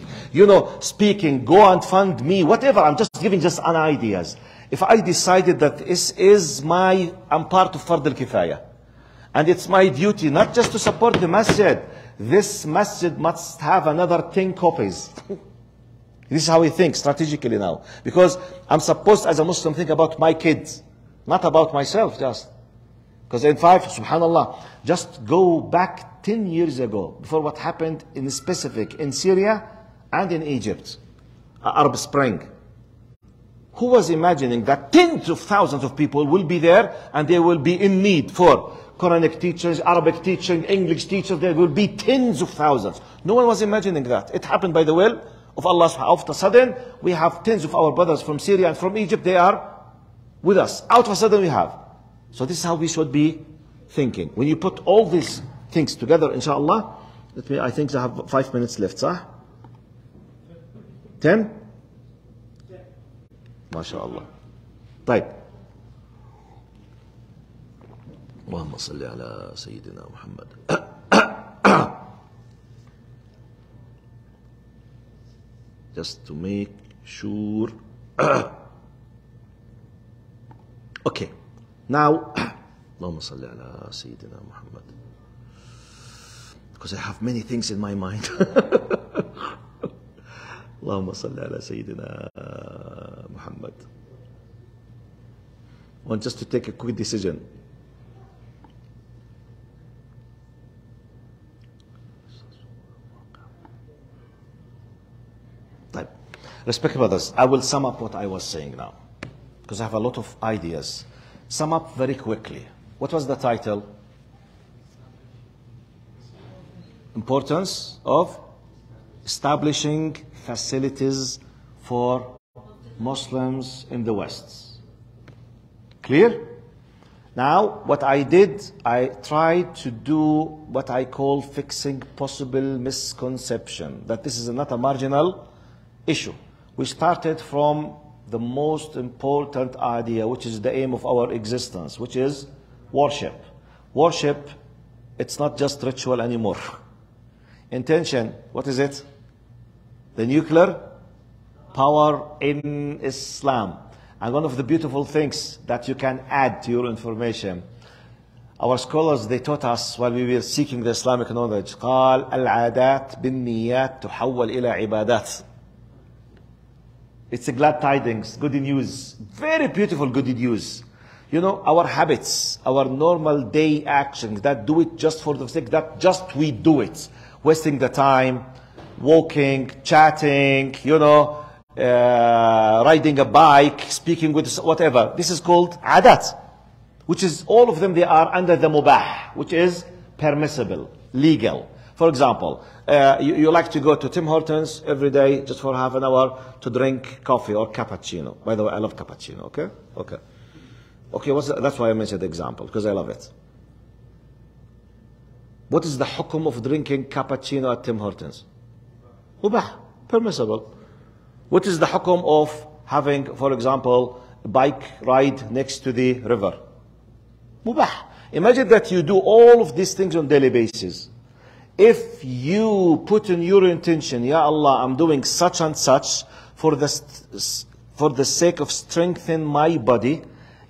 speaking, go and fund me, whatever. I'm just giving an ideas. If I decided that I'm part of Fard al-Kifaya, and it's my duty not just to support the masjid, this masjid must have another 10 copies. This is how we think strategically now. Because I'm supposed as a Muslim think about my kids, not about myself just. Because in 5, subhanallah, just go back 10 years ago, before what happened in specific in Syria and in Egypt, Arab Spring. Who was imagining that tens of thousands of people will be there and they will be in need for Quranic teachers, Arabic teaching, English teachers? There will be tens of thousands. No one was imagining that. It happened by the will of Allah. All of a sudden, we have tens of our brothers from Syria and from Egypt. They are with us. Out of a sudden we have. So this is how we should be thinking. When you put all these things together, inshallah, I think I have 5 minutes left, صح? 10? ما شاء الله. طيب. اللهم صل على سيدنا محمد. Just to make sure. Okay. Now, اللهم صل على سيدنا محمد. Because I have many things in my mind. اللهم صل على سيدنا محمد. I want just to take a quick decision. طيب. Respected brothers, I will sum up what I was saying now, because I have a lot of ideas. Sum up very quickly. What was the title? Importance of establishing facilities for Muslims in the West. Clear? Now, what I did, I tried to do what I call fixing possible misconception, that this is not a marginal issue. We started from the most important idea, which is the aim of our existence, which is worship. Worship, it's not just ritual anymore. Intention, what is it? The nuclear power in Islam. And one of the beautiful things that you can add to your information, our scholars, they taught us while we were seeking the Islamic knowledge, قال العادات بالنيات تحول إلى عبادات. It's a glad tidings, good news, very beautiful good news. You know, our habits, our normal day actions, that do it just for the sake that just we do it. Wasting the time, walking, chatting, you know, riding a bike, speaking with whatever. This is called adat, which is all of them, they are under the mubah, which is permissible, legal. For example, you like to go to Tim Hortons every day just for half an hour to drink coffee or cappuccino. By the way, I love cappuccino, okay? Okay. Okay, that's why I mentioned the example, because I love it. What is the hukum of drinking cappuccino at Tim Hortons? Mubah, permissible. What is the hukum of having, for example, a bike ride next to the river? Mubah. Imagine that you do all of these things on daily basis. If you put in your intention, Ya Allah, I'm doing such and such for the sake of strengthening my body,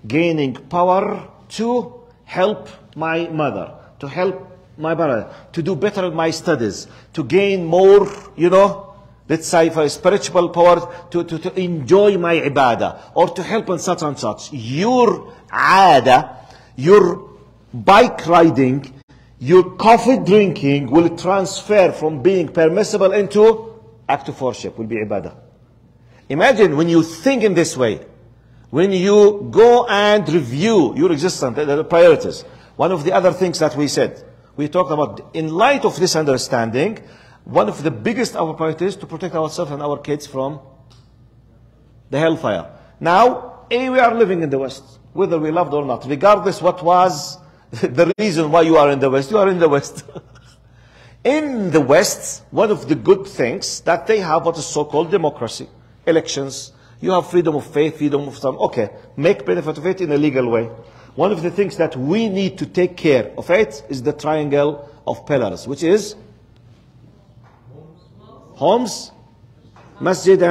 gaining power to help my mother, to help my brother, to do better in my studies, to gain more, you know, let's say for spiritual power, to enjoy my ibadah, or to help in such and such. Your aada, your bike riding, your coffee drinking will transfer from being permissible into act of worship, will be ibadah. Imagine when you think in this way, when you go and review your existence, the priorities. One of the other things that we said, we talked about, in light of this understanding, one of the biggest of our priorities is to protect ourselves and our kids from the hellfire. Now, we are living in the West, whether we loved or not, regardless what was the reason why you are in the West, you are in the West. In the West, one of the good things that they have what is so-called democracy, elections. You have freedom of faith, freedom of some. Okay, make benefit of it in a legal way. One of the things that we need to take care of it is the triangle of pillars, which is homes, masjid,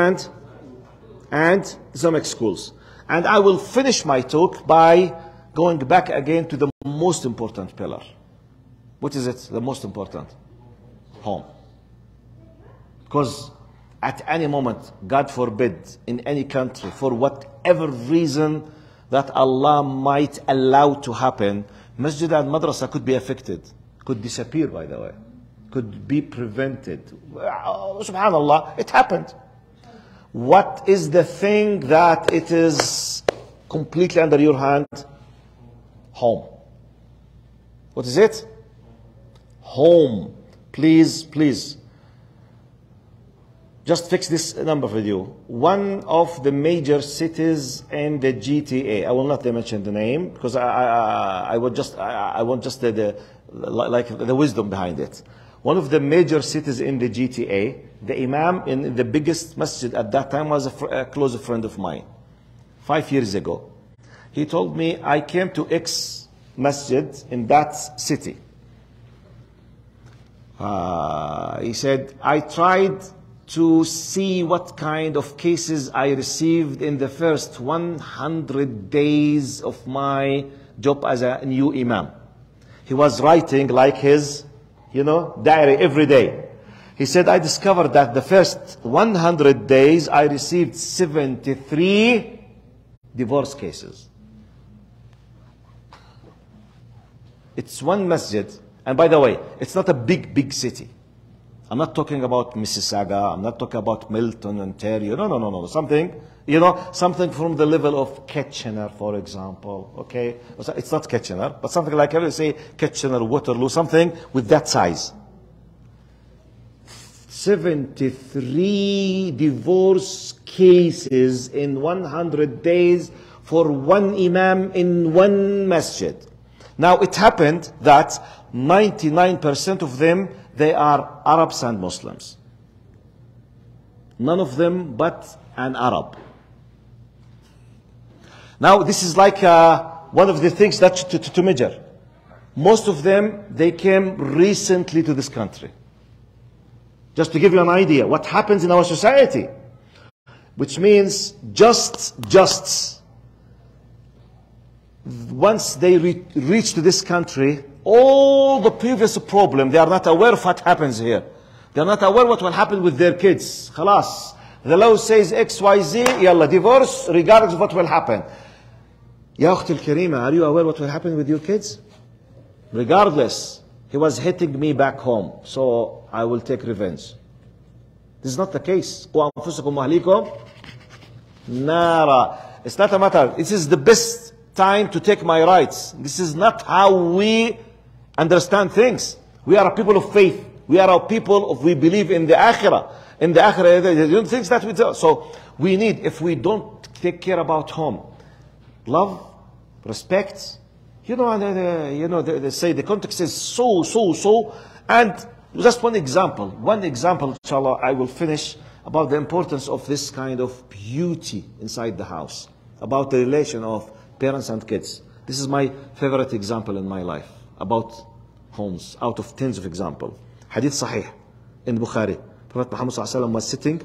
and Islamic schools. And I will finish my talk by going back again to the most important pillar. What is it? The most important? Home. Because at any moment, God forbid, in any country, for whatever reason that Allah might allow to happen, masjid and madrasa could be affected, could disappear, by the way, could be prevented. Subhanallah, it happened. What is the thing that it is completely under your hand? Home. What is it? Home. Please, please. Just fix this number for you. One of the major cities in the GTA. I will not mention the name because I want just the wisdom behind it. One of the major cities in the GTA. The imam in the biggest masjid at that time was a close friend of mine. 5 years ago, he told me, I came to X masjid in that city. He said, I tried to see what kind of cases I received in the first 100 days of my job as a new imam. He was writing like his, diary every day. He said, I discovered that the first 100 days I received 73 divorce cases. It's one masjid. And by the way, it's not a big city. I'm not talking about Mississauga. I'm not talking about Milton, Ontario. No. Something, you know, something from the level of Kitchener, for example. Okay, it's not Kitchener, but something like, let's say, Kitchener, Waterloo, something with that size. 73 divorce cases in 100 days for one imam in one masjid. Now it happened that 99% of them, they are Arabs and Muslims. None of them but an Arab. Now this is like one of the things that to measure. Most of them, they came recently to this country. Just to give you an idea what happens in our society. Which means just once they reach to this country, all the previous problem, they are not aware of what happens here. They are not aware what will happen with their kids. خلاص. The law says X, Y, Z, يلا, divorce, regardless of what will happen. يا أختي الكريمة, are you aware what will happen with your kids? Regardless, he was hitting me back home, so I will take revenge. This is not the case. قوا أنفسكم وأهليكم نارا. It's not a matter. This is the best time to take my rights. This is not how we understand things. We are a people of faith. We are a people of, we believe in the akhirah. In the akhirah, things that we do. So we need, if we don't take care about home, love, respect, you know, they say the context is so, and just one example, inshallah, I will finish about the importance of this kind of beauty inside the house, about the relation of parents and kids. This is my favorite example in my life, about homes, out of tens of examples. Hadith Sahih in Bukhari. Prophet Muhammad ﷺ was sitting.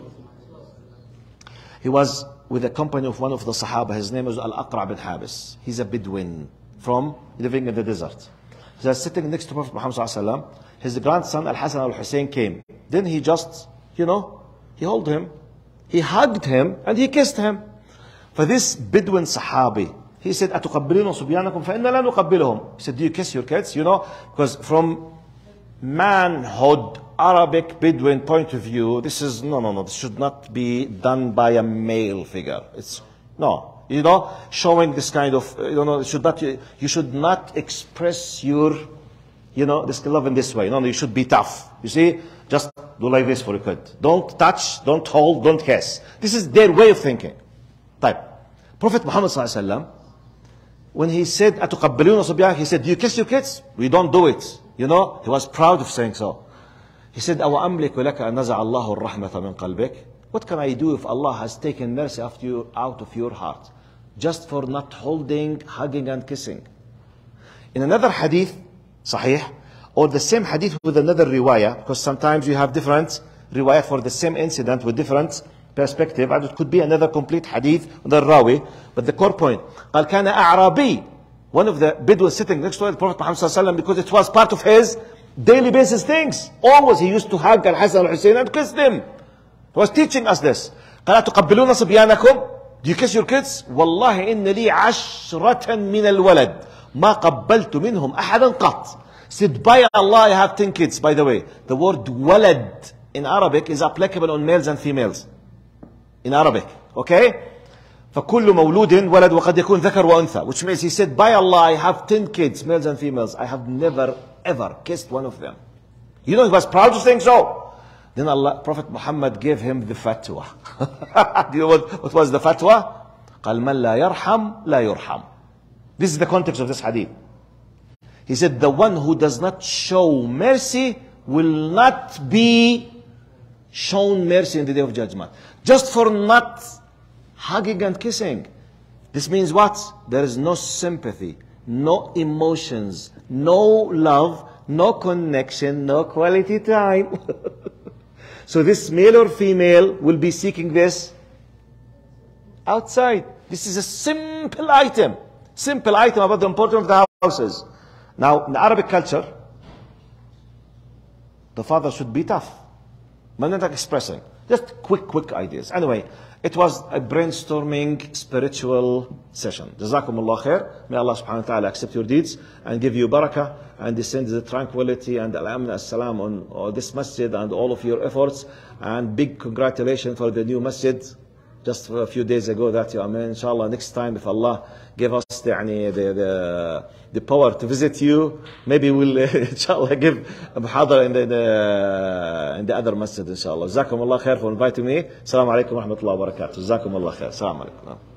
He was with a company of one of the Sahaba. His name is Al-Aqra' bin Habis. He's a Bedouin from living in the desert. He was sitting next to Prophet Muhammad ﷺ. His grandson Al-Hasan Al-Hussein came. Then he just, he held him, he hugged him, and he kissed him. For this Bedouin Sahabi, he said, أَتُقَبِّلُونَ صُبْيَانَكُمْ فَإِنَّا لَا نُقَبِّلُهُم. He said, do you kiss your kids? Because from manhood, Arabic Bedouin point of view, this is, no, this should not be done by a male figure. It's, no, showing this kind of, you should not express your, this love in this way. No, you should be tough. You see, just do like this for a kid. Don't touch, don't hold, don't kiss. This is their way of thinking. Type. Prophet Muhammad ﷺ, when he said, أَتُقَبِّلُونَ صُبْيَانَكُمْ, he said, do you kiss your kids? We don't do it. He was proud of saying so. He said, أَوَ أَمْلِكُ لَكَ أَنْ نَزَعَ اللَّهُ الرَّحْمَةَ مِنْ قَلْبِكَ. What can I do if Allah has taken mercy out of your heart? Just for not holding, hugging and kissing. In another hadith, Sahih, or the same hadith with another riwayah, because sometimes you have different riwayah for the same incident with different perspective, and it could be another complete hadith, the rawi, but the core point, قال كان أعرابي, one of the Bedouins sitting next to the Prophet Muhammad ﷺ, because it was part of his daily basis things. Always he used to hug Al-Hasan Al-Hussein and kiss them. He was teaching us this. قال تقبلون صبيانكم? Do you kiss your kids? والله إن لي 10 من الولد ما قبلت منهم أحدا قط. Said, by Allah, I have 10 kids. By the way, the word walad in Arabic is applicable on males and females. In Arabic, okay? فكل مولود ولد وقد يكون ذكر وأنثى, which means he said, by Allah, I have 10 kids, males and females. I have never ever kissed one of them. He was proud to think so. Then Prophet Muhammad gave him the fatwa. Do you know what was the fatwa? قال من لا يرحم لا يرحم. This is the context of this hadith. He said, the one who does not show mercy will not be shown mercy in the day of judgment. Just for not hugging and kissing. This means what? There is no sympathy, no emotions, no love, no connection, no quality time. So this male or female will be seeking this outside. This is a simple item about the importance of the houses. Now, in the Arabic culture, the father should be tough. I'm not expressing. Just quick ideas. Anyway, It was a brainstorming spiritual session. جزاكم الله خير. May Allah subhanahu wa ta'ala accept your deeds and give you barakah and descend the tranquility and al-amn as-salam on all this masjid and all of your efforts. And big congratulations for the new masjid. Just a few days ago that you are in. Inshallah, next time if Allah give us the power to visit you, maybe we'll inshallah give a muhadara in the other masjid inshallah. Jazakum Allah khair for inviting me. Assalamu alaikum wa rahmatullahi wa barakatuh. Jazakum Allah khair. Assalamu alaikum.